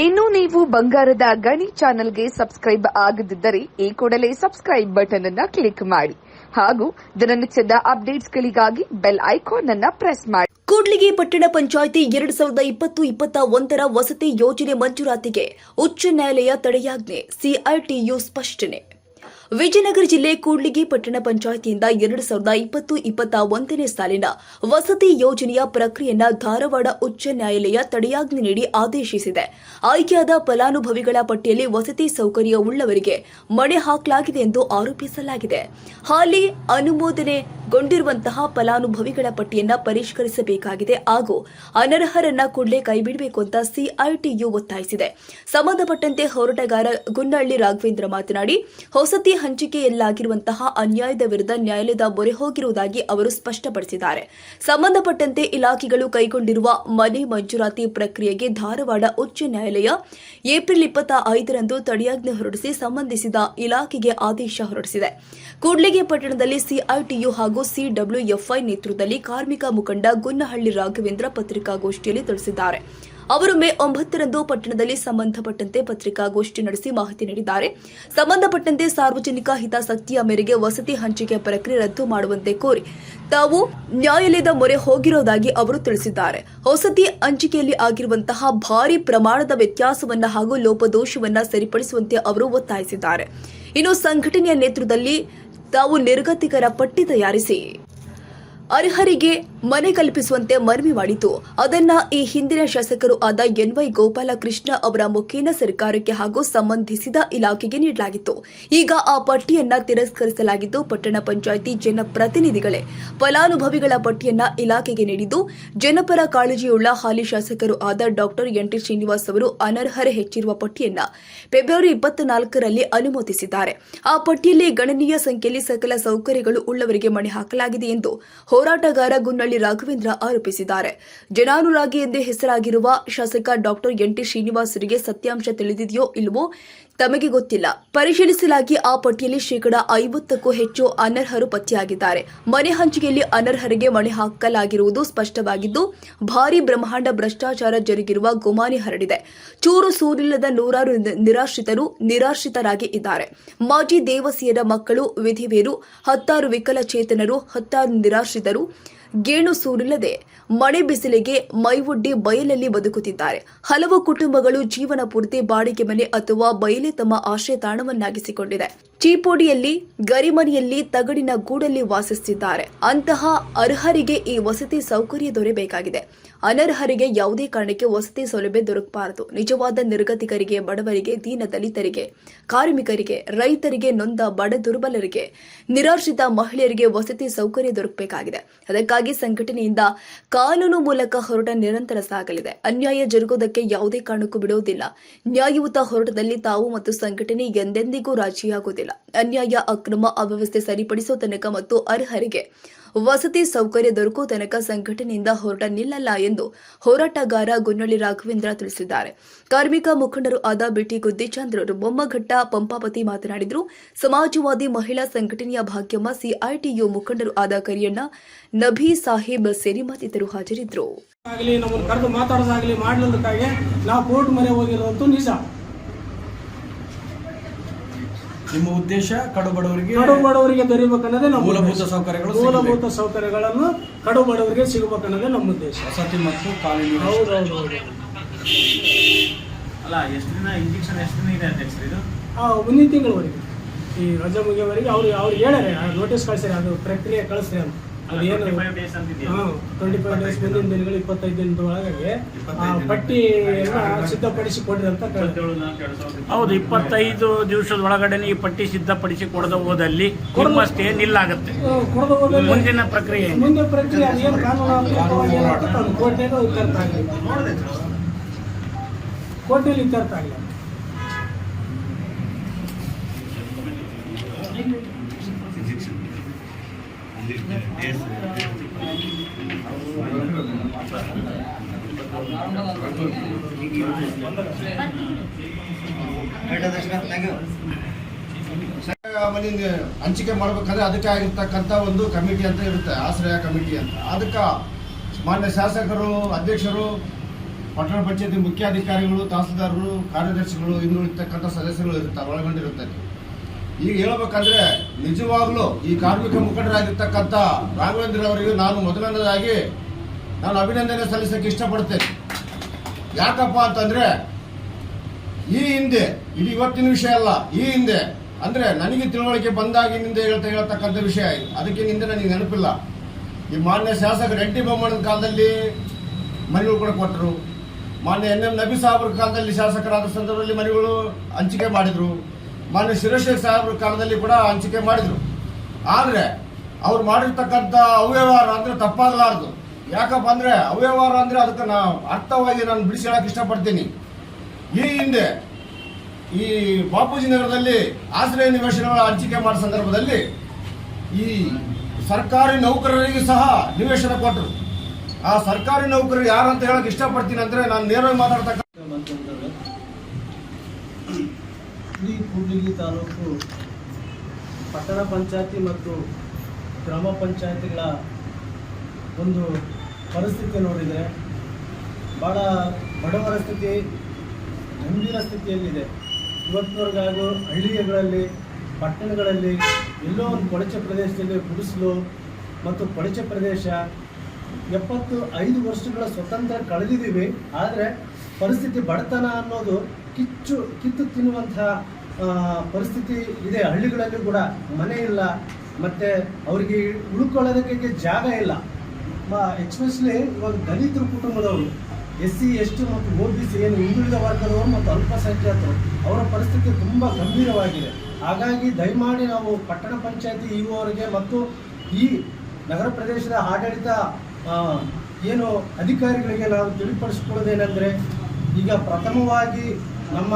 ಇನ್ನು ನೀವು ಬಂಗಾರದ ಗಣಿ ಚಾನೆಲ್ಗೆ ಸಬ್ಸ್ಕ್ರೈಬ್ ಆಗದಿದ್ದರೆ ಈ ಕೂಡಲೇ ಸಬ್ಸ್ಕ್ರೈಬ್ ಬಟನ್ ಅನ್ನು ಕ್ಲಿಕ್ ಮಾಡಿ ಹಾಗೂ ದಿನನಿತ್ಯದ ಅಪ್ಡೇಟ್ಸ್ಗಳಿಗಾಗಿ ಬೆಲ್ ಐಕಾನ್ ಅನ್ನು ಪ್ರೆಸ್ ಮಾಡಿ. ಕೂಡ್ಲಿಗಿ ಪಟ್ಟಣ ಪಂಚಾಯಿತಿ 2020-21 ವಸತಿ ಯೋಜನೆ ಮಂಜೂರಾತಿಗೆ ಉಚ್ಚ ನ್ಯಾಯಾಲಯ ತಡೆಯಾಜ್ಞೆ, ಸಿಐಟಿಯು ಸ್ಪಷ್ಟನೆ. ವಿಜಯನಗರ ಜಿಲ್ಲೆ ಕೂಡ್ಲಿಗಿ ಪಟ್ಟಣ ಪಂಚಾಯಿತಿಯಿಂದ 2020-21 ಸಾಲಿನ ವಸತಿ ಯೋಜನೆಯ ಪ್ರಕ್ರಿಯೆಯನ್ನು ಧಾರವಾಡ ಉಚ್ಚ ನ್ಯಾಯಾಲಯ ತಡೆಯಾಜ್ಞೆ ನೀಡಿ ಆದೇಶಿಸಿದೆ. ಆಯ್ಕೆಯಾದ ಫಲಾನುಭವಿಗಳ ಪಟ್ಟಿಯಲ್ಲಿ ವಸತಿ ಸೌಕರ್ಯ ಉಳ್ಳವರಿಗೆ ಮಣೆ ಹಾಕಲಾಗಿದೆ ಎಂದು ಆರೋಪಿಸಲಾಗಿದೆ. ಹಾಲಿ ಅನುಮೋದನೆಗೊಂಡಿರುವಂತಹ ಫಲಾನುಭವಿಗಳ ಪಟ್ಟಿಯನ್ನು ಪರಿಷ್ಕರಿಸಬೇಕಾಗಿದೆ ಹಾಗೂ ಅನರ್ಹರನ್ನ ಕೂಡಲೇ ಕೈಬಿಡಬೇಕು ಅಂತ ಸಿಐಟಿಯು ಒತ್ತಾಯಿಸಿದೆ. ಸಂಬಂಧಪಟ್ಟಂತೆ ಹೋರಾಟಗಾರ ಗುನ್ನಹಳ್ಳಿ ರಾಘವೇಂದ್ರ ಮಾತನಾಡಿ, ವಸತಿ ಹಂಚಿಕೆಯಲ್ಲಾಗಿರುವಂತಹ ಅನ್ಯಾಯದ ವಿರುದ್ಧ ನ್ಯಾಯಾಲಯದ ಮೊರೆ ಹೋಗಿರುವುದಾಗಿ ಅವರು ಸ್ಪಷ್ಟಪಡಿಸಿದ್ದಾರೆ. ಸಂಬಂಧಪಟ್ಟಂತೆ ಇಲಾಖೆಗಳು ಕೈಗೊಂಡಿರುವ ಮನೆ ಮಂಜೂರಾತಿ ಪ್ರಕ್ರಿಯೆಗೆ ಧಾರವಾಡ ಉಚ್ಚ ನ್ಯಾಯಾಲಯ ಏಪ್ರಿಲ್ 25ರಂದು ತಡೆಯಾಜ್ಞೆ ಹೊರಡಿಸಿ ಸಂಬಂಧಿಸಿದ ಇಲಾಖೆಗೆ ಆದೇಶ ಹೊರಡಿಸಿದೆ. ಕೂಡ್ಲಿಗಿ ಪಟ್ಟಣದಲ್ಲಿ ಸಿಐಟಿಯು ಹಾಗೂ ಸಿಡಬ್ಲ್ಯೂಎಫ್ಐ ನೇತೃತ್ವದಲ್ಲಿ ಕಾರ್ಮಿಕ ಮುಖಂಡ ಗುನ್ನಹಳ್ಳಿ ರಾಘವೇಂದ್ರ ಪತ್ರಿಕಾಗೋಷ್ಠಿಯಲ್ಲಿ ತಿಳಿಸಿದ್ದಾರೆ. ಅವರು ಮೇ 9ರಂದು ಪಟ್ಟಣದಲ್ಲಿ ಸಂಬಂಧಪಟ್ಟಂತೆ ಪತ್ರಿಕಾಗೋಷ್ಠಿ ನಡೆಸಿ ಮಾಹಿತಿ ನೀಡಿದ್ದಾರೆ. ಸಂಬಂಧಪಟ್ಟಂತೆ ಸಾರ್ವಜನಿಕ ಹಿತಾಸಕ್ತಿಯ ಮೇರೆಗೆ ವಸತಿ ಹಂಚಿಕೆ ಪ್ರಕ್ರಿಯೆ ರದ್ದು ಮಾಡುವಂತೆ ಕೋರಿ ತಾವು ನ್ಯಾಯಾಲಯದ ಮೊರೆ ಹೋಗಿರುವುದಾಗಿ ಅವರು ತಿಳಿಸಿದ್ದಾರೆ. ವಸತಿ ಹಂಚಿಕೆಯಲ್ಲಿ ಆಗಿರುವಂತಹ ಭಾರಿ ಪ್ರಮಾಣದ ವ್ಯತ್ಯಾಸವನ್ನ ಹಾಗೂ ಲೋಪದೋಷವನ್ನ ಸರಿಪಡಿಸುವಂತೆ ಅವರು ಒತ್ತಾಯಿಸಿದ್ದಾರೆ. ಇನ್ನು ಸಂಘಟನೆಯ ನೇತೃತ್ವದಲ್ಲಿ ತಾವು ನಿರ್ಗತಿಕರ ಪಟ್ಟಿ ತಯಾರಿಸಿ ಅರ್ಹರಿಗೆ ಮನೆ ಕಲ್ಪಿಸುವಂತೆ ಮನವಿ ಮಾಡಿತು. ಅದನ್ನ ಈ ಹಿಂದಿನ ಶಾಸಕರು ಆದ ಎನ್ವೈ ಗೋಪಾಲಕೃಷ್ಣ ಅವರ ಮುಖೇನ ಸರ್ಕಾರಕ್ಕೆ ಹಾಗೂ ಸಂಬಂಧಿಸಿದ ಇಲಾಖೆಗೆ ನೀಡಲಾಗಿತ್ತು. ಈಗ ಆ ಪಟ್ಟಿಯನ್ನ ತಿರಸ್ಕರಿಸಲಾಗಿದ್ದು, ಪಟ್ಟಣ ಪಂಚಾಯಿತಿ ಜನಪ್ರತಿನಿಧಿಗಳೇ ಫಲಾನುಭವಿಗಳ ಪಟ್ಟಿಯನ್ನ ಇಲಾಖೆಗೆ ನೀಡಿದ್ದು, ಜನಪರ ಕಾಳಜಿಯುಳ್ಳ ಹಾಲಿ ಶಾಸಕರು ಆದ ಡಾ ಎನ್.ಟಿ. ಶ್ರೀನಿವಾಸ್ ಅವರು ಅನರ್ಹರೇ ಹೆಚ್ಚಿರುವ ಪಟ್ಟಿಯನ್ನ ಫೆಬ್ರವರಿ 24ರಲ್ಲಿ ಅನುಮೋದಿಸಿದ್ದಾರೆ. ಆ ಪಟ್ಟಿಯಲ್ಲಿ ಗಣನೀಯ ಸಂಖ್ಯೆಯಲ್ಲಿ ಸಕಲ ಸೌಕರ್ಯಗಳು ಉಳ್ಳವರಿಗೆ ಮಣೆ ಹಾಕಲಾಗಿದೆ ಎಂದು ಹೋರಾಟಗಾರ ಗುನ್ನಹಳ್ಳಿ ರಾಘವೇಂದ್ರ ಆರೋಪಿಸಿದ್ದಾರೆ. ಜನಾನುರಾಗಿ ಎಂದೇ ಹೆಸರಾಗಿರುವ ಶಾಸಕ ಡಾ ಎನ್.ಟಿ. ಶ್ರೀನಿವಾಸರಿಗೆ ಸತ್ಯಾಂಶ ತಿಳಿದಿದೆಯೋ ಇಲ್ಲವೋ ತಮಗೆ ಗೊತ್ತಿಲ್ಲ. ಪರಿಶೀಲಿಸಲಾಗಿ ಆ ಪಟ್ಟಿಯಲ್ಲಿ 50ಕ್ಕೂ ಹೆಚ್ಚು ಅನರ್ಹರು ಪತ್ತೆಯಾಗಿದ್ದಾರೆ. ಮನೆ ಹಂಚಿಕೆಯಲ್ಲಿ ಅನರ್ಹರಿಗೆ ಮಣೆ ಹಾಕಲಾಗಿರುವುದು ಸ್ಪಷ್ಟವಾಗಿದ್ದು, ಭಾರೀ ಬ್ರಹ್ಮಾಂಡ ಭ್ರಷ್ಟಾಚಾರ ಜರುಗಿರುವ ಗುಮಾನಿ ಹರಡಿದೆ. ಚೂರು ಸೂರಿಲ್ಲದ ನೂರಾರು ನಿರಾಶ್ರಿತರಾಗಿ ಇದ್ದಾರೆ. ಮಾಜಿ ದೇವಸಿಯರ ಮಕ್ಕಳು, ವಿಧವೆಯರು, 10 ವಿಕಲಚೇತನರು, 10 ನಿರಾಶ್ರಿತರು ಗೇಣು ಸೂರಿಲ್ಲದೆ ಮಳೆ ಬಿಸಿಲಿಗೆ ಮೈವೊಡ್ಡಿ ಬಯಲಲ್ಲಿ ಬದುಕುತ್ತಿದ್ದಾರೆ. ಹಲವು ಕುಟುಂಬಗಳು ಜೀವನ ಪೂರ್ತಿ ಬಾಡಿಗೆ ಮನೆ ಅಥವಾ ಬಯಲೇ ತಮ್ಮ ಆಶ್ರಯ ತಾಣವನ್ನಾಗಿಸಿಕೊಂಡಿದೆ. ಚೀಪೋಡಿಯಲ್ಲಿ, ಗರಿಮನೆಯಲ್ಲಿ, ತಗಡಿನ ಗೂಡಲ್ಲಿ ವಾಸಿಸುತ್ತಿದ್ದಾರೆ. ಅಂತಹ ಅರ್ಹರಿಗೆ ಈ ವಸತಿ ಸೌಕರ್ಯ ದೊರೆಯಬೇಕಾಗಿದೆ. ಅನರ್ಹರಿಗೆ ಯಾವುದೇ ಕಾರಣಕ್ಕೆ ವಸತಿ ಸೌಲಭ್ಯ ದೊರಕಬಾರದು. ನಿಜವಾದ ನಿರ್ಗತಿಕರಿಗೆ, ಬಡವರಿಗೆ, ದೀನ ದಲಿತರಿಗೆ, ಕಾರ್ಮಿಕರಿಗೆ, ರೈತರಿಗೆ, ನೊಂದ ಬಡ ದುರ್ಬಲರಿಗೆ, ನಿರಾಶ್ರಿತ ಮಹಿಳೆಯರಿಗೆ ವಸತಿ ಸೌಕರ್ಯ ದೊರಕಬೇಕಾಗಿದೆ. ಅದಕ್ಕಾಗಿ ಸಂಘಟನೆಯಿಂದ ಕಾನೂನು ಮೂಲಕ ಹೋರಾಟ ನಿರಂತರ ಸಾಗಲಿದೆ. ಅನ್ಯಾಯ ಜರುಗುವುದಕ್ಕೆ ಯಾವುದೇ ಕಾರಣಕ್ಕೂ ಬಿಡುವುದಿಲ್ಲ. ನ್ಯಾಯಯುತ ಹೋರಾಟದಲ್ಲಿ ತಾವು ಮತ್ತು ಸಂಘಟನೆ ಎಂದೆಂದಿಗೂ ರಾಜಿಯಾಗುವುದಿಲ್ಲ. ಅನ್ಯಾಯ, ಅಕ್ರಮ, ಅವ್ಯವಸ್ಥೆ ಸರಿಪಡಿಸುವ ತನಕ ಮತ್ತು ಅರ್ಹರಿಗೆ ವಸತಿ ಸೌಕರ್ಯ ದೊರಕುವ ತನಕ ಸಂಘಟನೆಯಿಂದ ಹೋರಾಟ ನಿಲ್ಲಲ್ಲ ಎಂದು ಹೋರಾಟಗಾರ ಗುನ್ನಹಳ್ಳಿ ರಾಘವೇಂದ್ರ ತಿಳಿಸಿದ್ದಾರೆ. ಕಾರ್ಮಿಕ ಮುಖಂಡರು ಆದ ಬಿಟಿ ಗುದ್ದಿಚಂದ್ರರು, ಬೊಮ್ಮಘಟ್ಟ ಪಂಪಾಪತಿ ಮಾತನಾಡಿದರು. ಸಮಾಜವಾದಿ ಮಹಿಳಾ ಸಂಘಟನೆಯ ಭಾಗ್ಯಮ್ಮ, ಸಿಐಟಿಯು ಮುಖಂಡರು ಆದ ಕರಿಯಣ್ಣ, ನಬಿ ಸಾಹೇಬ್ ಸೇರಿ ಮತ್ತಿತರರು ಹಾಜರಿದ್ದರು. ನಿಮ್ಮ ಉದ್ದೇಶ ಕಡುಬಡವರಿಗೆ ದೊರೆಯಬೇಕನ್ನೋದೇ ನಮ್ಮ ಮೂಲಭೂತ ಸೌಕರ್ಯಗಳನ್ನು ಕಡುಬಡವರಿಗೆ ಸಿಗಬೇಕನ್ನೋದೇ ನಮ್ಮ ಉದ್ದೇಶ. ವಸತಿ ಮತ್ತು ಕಾಲೋನಿ. ಅಲ್ಲ, ಎಷ್ಟು ದಿನ ಇಂಜೆಕ್ಷನ್ ಎಷ್ಟು ದಿನ ಇದೆ ಅಧ್ಯಕ್ಷರು ಇದು? ಮುಂದಿನ ತಿಂಗಳವರೆಗೆ, ಈ ರಜೆ ಮುಗಿಯವರೆಗೆ ಅವ್ರು ಹೇಳ್ಯಾರೆ, ನೋಟಿಸ್ ಕಳಿಸ್ಯಾರೆ, ಅದು ಪ್ರಕ್ರಿಯೆ ಕಳಿಸ್ರಿ ಅಂತ. ಅದೇನು 25 ಡೇಸ್ ಮುಂದಿನ ದಿನಗಳು 25 ದಿನದೊಳಗೆ ಪಟ್ಟಿಯನ್ನು ಸಿದ್ಧಪಡಿಸಿ ಕೊಡ್ರಿ ಅಂತ. ಹೌದು, 25 ದಿವಸದ ಒಳಗಡೆ ಈ ಪಟ್ಟಿ ಸಿದ್ಧಪಡಿಸಿ ಕೊಡದ ಹೋದಲ್ಲಿ ನಿಮ್ಮ ಸ್ಟೇ ನಿಲ್ಲಾಗುತ್ತೆ. ಮುಂದಿನ ಪ್ರಕ್ರಿಯೆ ಅದೇನು ಕಾನೂನು ಕೋರ್ಟಿನಲ್ಲಿ ಇತ್ಯರ್ಥ ಆಗಲಿ. ಹಂಚಿಕೆ ಮಾಡ್ಬೇಕಾದ್ರೆ ಅದಕ್ಕೆ ಆಗಿರ್ತಕ್ಕಂಥ ಒಂದು ಕಮಿಟಿ ಅಂತ ಇರುತ್ತೆ, ಆಶ್ರಯ ಕಮಿಟಿ ಅಂತ. ಅದಕ್ಕೆ ಮಾನ್ಯ ಶಾಸಕರು, ಅಧ್ಯಕ್ಷರು ಪಟ್ಟಣ ಪಂಚಾಯತಿ ಮುಖ್ಯಾಧಿಕಾರಿಗಳು, ತಹಸೀಲ್ದಾರರು, ಕಾರ್ಯದರ್ಶಿಗಳು, ಇನ್ನುಳಿತಕ್ಕಂಥ ಸದಸ್ಯರು ಇರ್ತಾರೆ, ಒಳಗೊಂಡಿರುತ್ತಾರೆ. ಈಗ ಹೇಳ್ಬೇಕಂದ್ರೆ ನಿಜವಾಗ್ಲೂ ಈ ಕಾರ್ಮಿಕ ಮುಖಂಡರಾಗಿರ್ತಕ್ಕಂಥ ರಾಘವೇಂದ್ರ ಅವರಿಗೆ ನಾನು ಮೊದಲನೇದಾಗಿ ಅಭಿನಂದನೆ ಸಲ್ಲಿಸಕ್ಕೆ ಇಷ್ಟಪಡ್ತೇನೆ. ಯಾಕಪ್ಪ ಅಂತಂದ್ರೆ ಈ ಹಿಂದೆ, ಇದು ಇವತ್ತಿನ ವಿಷಯ ಅಲ್ಲ, ಈ ಹಿಂದೆ ಅಂದ್ರೆ ನನಗೆ ತಿಳುವಳಿಕೆ ಬಂದಾಗಿನಿಂದ ಹೇಳ್ತಕ್ಕಂಥ ವಿಷಯ. ಅದಕ್ಕೆ ಹಿಂದೆ ನನಗೆ ನೆನಪಿಲ್ಲ. ಈ ಮಾನ್ಯ ಶಾಸಕರು ಎನ್ ಟಿ ಬೊಮ್ಮಣ್ಣನ ಕಾಲದಲ್ಲಿ ಮನೆಗಳು ಕೂಡ ಕೊಟ್ಟರು. ಮಾನ್ಯ NM ನಬಿ ಸಾಹೇಬ್ರ ಕಾಲದಲ್ಲಿ ಶಾಸಕರಾದ ಸಂದರ್ಭದಲ್ಲಿ ಮನೆಗಳು ಹಂಚಿಕೆ ಮಾಡಿದ್ರು. ಮಾನ್ಯ ಶಿವಶೇಖರ್ ಸಾಹೇಬ್ರ ಕಾಲದಲ್ಲಿ ಕೂಡ ಹಂಚಿಕೆ ಮಾಡಿದ್ರು. ಆದರೆ ಅವ್ರು ಮಾಡಿರ್ತಕ್ಕಂಥ ಅವ್ಯವಹಾರ ಅಂದ್ರೆ ತಪ್ಪಾಗಲಾರದು. ಯಾಕಪ್ಪ ಅಂದ್ರೆ ಅವ್ಯವಹಾರ ಅಂದ್ರೆ ಅದಕ್ಕೆ ಅರ್ಥವಾಗಿ ನಾನು ಬಿಡಿಸಿ ಹೇಳಕ್ಕೆ ಇಷ್ಟಪಡ್ತೀನಿ. ಈ ಹಿಂದೆ ಈ ಬಾಪೂಜಿ ನಗರದಲ್ಲಿ ಆಶ್ರಯ ನಿವೇಶನಗಳ ಹಂಚಿಕೆ ಮಾಡೋ ಸಂದರ್ಭದಲ್ಲಿ ಈ ಸರ್ಕಾರಿ ನೌಕರರಿಗೆ ಸಹ ನಿವೇಶನ ಕೊಟ್ಟರು. ಆ ಸರ್ಕಾರಿ ನೌಕರರು ಯಾರಂತ ಹೇಳಕ್ ಇಷ್ಟಪಡ್ತೀನಿ ಅಂದ್ರೆ ನಾನು ನೇರವಾಗಿ ಮಾತಾಡ್ತಕ್ಕ ಈ ಕೂಡ್ಲಿಗಿ ತಾಲೂಕು ಪಟ್ಟಣ ಪಂಚಾಯತಿ ಮತ್ತು ಗ್ರಾಮ ಪಂಚಾಯತಿಗಳ ಒಂದು ಪರಿಸ್ಥಿತಿ ನೋಡಿದರೆ ಭಾಳ ಬಡವರ ಸ್ಥಿತಿ ಗಂಭೀರ ಸ್ಥಿತಿಯಲ್ಲಿದೆ. ಇವತ್ತಿನವರೆಗಾಗೂ ಹಳ್ಳಿಗಳಲ್ಲಿ, ಪಟ್ಟಣಗಳಲ್ಲಿ ಎಲ್ಲೋ ಒಂದು ಕೊಳಚೆ ಪ್ರದೇಶದಲ್ಲಿ ಗುಡಿಸಲು ಮತ್ತು ಕೊಳಚೆ ಪ್ರದೇಶ 75 ವರ್ಷಗಳ ಸ್ವತಂತ್ರ ಕಳೆದಿದ್ದೀವಿ. ಆದರೆ ಪರಿಸ್ಥಿತಿ ಬಡತನ ಅನ್ನೋದು ಕಿತ್ತು ತಿನ್ನುವಂತಹ ಪರಿಸ್ಥಿತಿ ಇದೆ. ಹಳ್ಳಿಗಳಲ್ಲಿ ಕೂಡ ಮನೆ ಇಲ್ಲ, ಮತ್ತು ಅವರಿಗೆ ಉಳ್ಕೊಳ್ಳೋದಕ್ಕೆ ಜಾಗ ಇಲ್ಲ. ಎಕ್ಸ್ಪೆಷಲಿ ಇವಾಗ ದಲಿತರ ಕುಟುಂಬದವರು, SC ST ಮತ್ತು OBC ಏನು ಹಿಂದುಳಿದ ವರ್ಗದವರು ಮತ್ತು ಅಲ್ಪಸಂಖ್ಯಾತರು, ಅವರ ಪರಿಸ್ಥಿತಿ ತುಂಬ ಗಂಭೀರವಾಗಿದೆ. ಹಾಗಾಗಿ ದಯಮಾಡಿ ನಾವು ಪಟ್ಟಣ ಪಂಚಾಯತಿ EO ಅವರಿಗೆ ಮತ್ತು ಈ ನಗರ ಪ್ರದೇಶದ ಆಡಳಿತ ಏನು ಅಧಿಕಾರಿಗಳಿಗೆ ನಾವು ತಿಳಿಪಡಿಸಿಕೊಳ್ಳೋದೇನೆಂದರೆ, ಈಗ ಪ್ರಥಮವಾಗಿ ನಮ್ಮ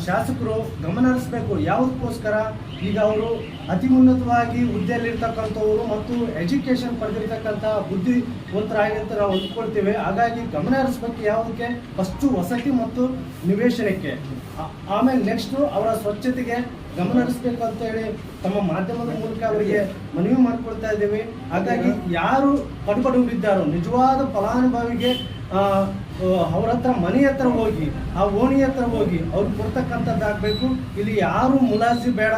ಶಾಸಕರು ಗಮನ ಹರಿಸಬೇಕು. ಯಾವುದಕ್ಕೋಸ್ಕರ ಈಗ ಅವರು ಅತಿ ಉನ್ನತವಾಗಿ ಹುದ್ದೆಯಲ್ಲಿರ್ತಕ್ಕಂಥವರು ಮತ್ತು ಎಜುಕೇಷನ್ ಪಡೆದಿರ್ತಕ್ಕಂಥ ಬುದ್ಧಿವಂತರಾಗಿ ಅಂತ ನಾವು ಅಂದ್ಕೊಳ್ತೇವೆ. ಹಾಗಾಗಿ ಗಮನ ಹರಿಸಬೇಕು. ಯಾವುದಕ್ಕೆ? ಫಸ್ಟು ವಸತಿ ಮತ್ತು ನಿವೇಶನಕ್ಕೆ, ಆಮೇಲೆ ನೆಕ್ಸ್ಟು ಅವರ ಸ್ವಚ್ಛತೆಗೆ ಗಮನ ಹರಿಸಬೇಕು ಅಂತ ಹೇಳಿ ತಮ್ಮ ಮಾಧ್ಯಮದ ಮೂಲಕ ಅವರಿಗೆ ಮನವಿ ಮಾಡಿಕೊಳ್ತಾ ಇದ್ದೇವೆ. ಹಾಗಾಗಿ ಯಾರು ಕಡುಬಡವರಿದ್ದಾರೋ ನಿಜವಾದ ಫಲಾನುಭವಿಗೆ ಅವ್ರ ಹತ್ರ ಮನೆ ಹತ್ರ ಹೋಗಿ, ಆ ಓಣಿ ಹತ್ರ ಹೋಗಿ ಅವ್ರಿಗೆ ಕೊಡ್ತಕ್ಕಂಥದ್ದಾಗಬೇಕು. ಇಲ್ಲಿ ಯಾರು ಮುಲಾಜಿ ಬೇಡ,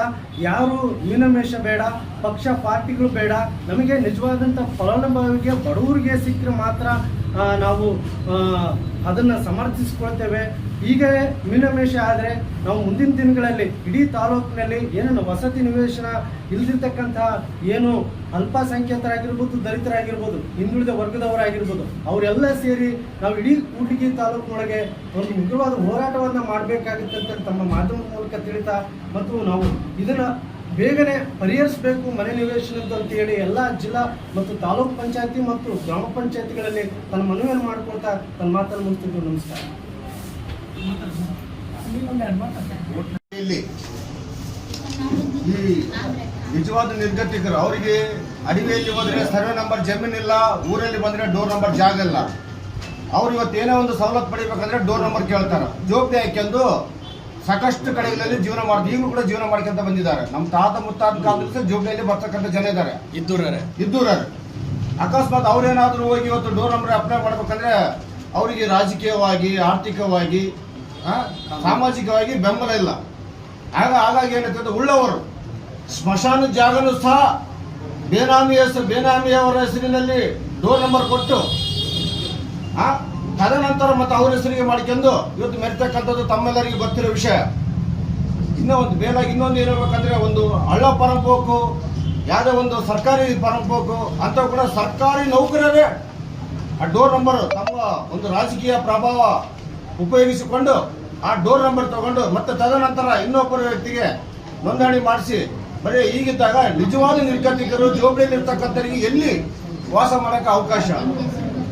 ಯಾರು ಮೀನಮೇಷ ಬೇಡ, ಪಕ್ಷ ಪಾರ್ಟಿಗಳು ಬೇಡ. ನಮಗೆ ನಿಜವಾದಂಥ ಫಲಾನುಭವಿಗೆ ಬಡವರಿಗೆ ಸಿಕ್ಕರೆ ಮಾತ್ರ ನಾವು ಅದನ್ನು ಸಮರ್ಥಿಸಿಕೊಳ್ತೇವೆ. ಈಗ ಮೀನಮೇಷ ಆದರೆ ನಾವು ಮುಂದಿನ ದಿನಗಳಲ್ಲಿ ಇಡೀ ತಾಲೂಕಿನಲ್ಲಿ ಏನೇನು ವಸತಿ ನಿವೇಶನ ಇಲ್ದಿರ್ತಕ್ಕಂಥ ಏನು ಅಲ್ಪಸಂಖ್ಯಾತರಾಗಿರ್ಬೋದು, ದಲಿತರಾಗಿರ್ಬೋದು, ಹಿಂದುಳಿದ ವರ್ಗದವರಾಗಿರ್ಬೋದು, ಅವರೆಲ್ಲ ಸೇರಿ ನಾವು ಇಡೀ ಕೂಡ್ಲಿಗಿ ತಾಲೂಕಿನೊಳಗೆ ಒಂದು ಉಗ್ರವಾದ ಹೋರಾಟವನ್ನು ಮಾಡಬೇಕಾಗುತ್ತೆ ಅಂತ ತಮ್ಮ ಮಾಧ್ಯಮದ ಮೂಲಕ ತಿಳಿತಾ, ಮತ್ತು ನಾವು ಇದನ್ನು ಬೇಗನೆ ಪರಿಹರಿಸಬೇಕು ಮನೆ ನಿವೇಶನದ್ದು ಅಂತ ಹೇಳಿ ಎಲ್ಲ ಜಿಲ್ಲಾ ಮತ್ತು ತಾಲೂಕು ಪಂಚಾಯತಿ ಮತ್ತು ಗ್ರಾಮ ಪಂಚಾಯತಿಗಳಲ್ಲಿ ತನ್ನ ಮನವಿಯನ್ನು ಮಾಡಿಕೊಳ್ತಾ ತನ್ನ ಮಾತನ್ನು ಮುಗಿಸ್ತಿದ್ದು. ನಮಸ್ಕಾರ. ಈ ನಿಜವಾದ ನಿರ್ಗತಿಕರು ಅವರಿಗೆ ಅಡಿಗೆಯಲ್ಲಿ ಹೋದ್ರೆ ಸರ್ವೆ ನಂಬರ್ ಜಮೀನಿಲ್ಲ, ಊರಲ್ಲಿ ಬಂದ್ರೆ ಡೋರ್ ನಂಬರ್ ಜಾಗ ಇಲ್ಲ. ಅವ್ರು ಇವತ್ತೇನೇ ಒಂದು ಸವಲತ್ತು ಪಡಿಬೇಕಂದ್ರೆ ಡೋರ್ ನಂಬರ್ ಕೇಳ್ತಾರೆ. ಜವಾಬ್ದಾರಿ ಹಾಕ್ಯಂದು ಸಾಕಷ್ಟು ಕಡೆಗಳಲ್ಲಿ ಜೀವನ ಮಾಡಿದ್ರು, ಈಗಲೂ ಕೂಡ ಜೀವನ ಮಾಡ್ಕೊಂತ ಬಂದಿದ್ದಾರೆ. ನಮ್ಮ ತಾತ ಮುತ್ತಾದ ಕಾಲದಲ್ಲಿ ಜವಾಬ್ದಾರಿಯಲ್ಲಿ ಬರ್ತಕ್ಕಂಥ ಜನ ಇದ್ದಾರೆ, ಇದ್ದೂರೇ. ಅಕಸ್ಮಾತ್ ಅವ್ರೇನಾದ್ರೂ ಹೋಗಿ ಇವತ್ತು ಡೋರ್ ನಂಬರ್ ಅಪ್ಲೈ ಮಾಡ್ಬೇಕಂದ್ರೆ ಅವರಿಗೆ ರಾಜಕೀಯವಾಗಿ, ಆರ್ಥಿಕವಾಗಿ, ಸಾಮಾಜಿಕವಾಗಿ ಬೆಂಬಲ ಇಲ್ಲ. ಹಾಗಾಗಿ ಏನಾಗ್ತದೆ, ಉಳ್ಳವರು ಸ್ಮಶಾನ ಜಾಗನೂ ಸಹ ಬೇನಾಮಿಯವರ ಹೆಸರಿನಲ್ಲಿ ಡೋರ್ ನಂಬರ್ ಕೊಟ್ಟು ತದನಂತರ ಮತ್ತೆ ಅವ್ರ ಹೆಸರಿಗೆ ಮಾಡ್ಕೊಂಡು ಇವತ್ತು ಮೆರ್ತಕ್ಕಂಥದ್ದು ತಮ್ಮೆಲ್ಲರಿಗೆ ಗೊತ್ತಿರೋ ವಿಷಯ. ಇನ್ನೊಂದು ಏನಿರ್ಬೇಕಂದ್ರೆ, ಒಂದು ಹಳ್ಳ ಪರಂಪೋಕು, ಯಾವುದೇ ಒಂದು ಸರ್ಕಾರಿ ಪರಂಪೋಕು ಅಂತ ಕೂಡ ಸರ್ಕಾರಿ ನೌಕರರೇ ಆ ಡೋರ್ ನಂಬರ್ ತಮ್ಮ ಒಂದು ರಾಜಕೀಯ ಪ್ರಭಾವ ಉಪಯೋಗಿಸಿಕೊಂಡು ಆ ಡೋರ್ ನಂಬರ್ ತಗೊಂಡು ಮತ್ತೆ ತದನಂತರ ಇನ್ನೊಬ್ಬರ ವ್ಯಕ್ತಿಗೆ ನೋಂದಣಿ ಮಾಡಿಸಿ ಬರೀ ಹೀಗಿದ್ದಾಗ ನಿಜವಾದ ನಿರ್ಗತಿಕರು ಜವಾಬ್ದಾರಿಯಲ್ಲಿರ್ತಕ್ಕಂಥವರಿಗೆ ಎಲ್ಲಿ ವಾಸ ಮಾಡೋಕ್ಕೆ ಅವಕಾಶ?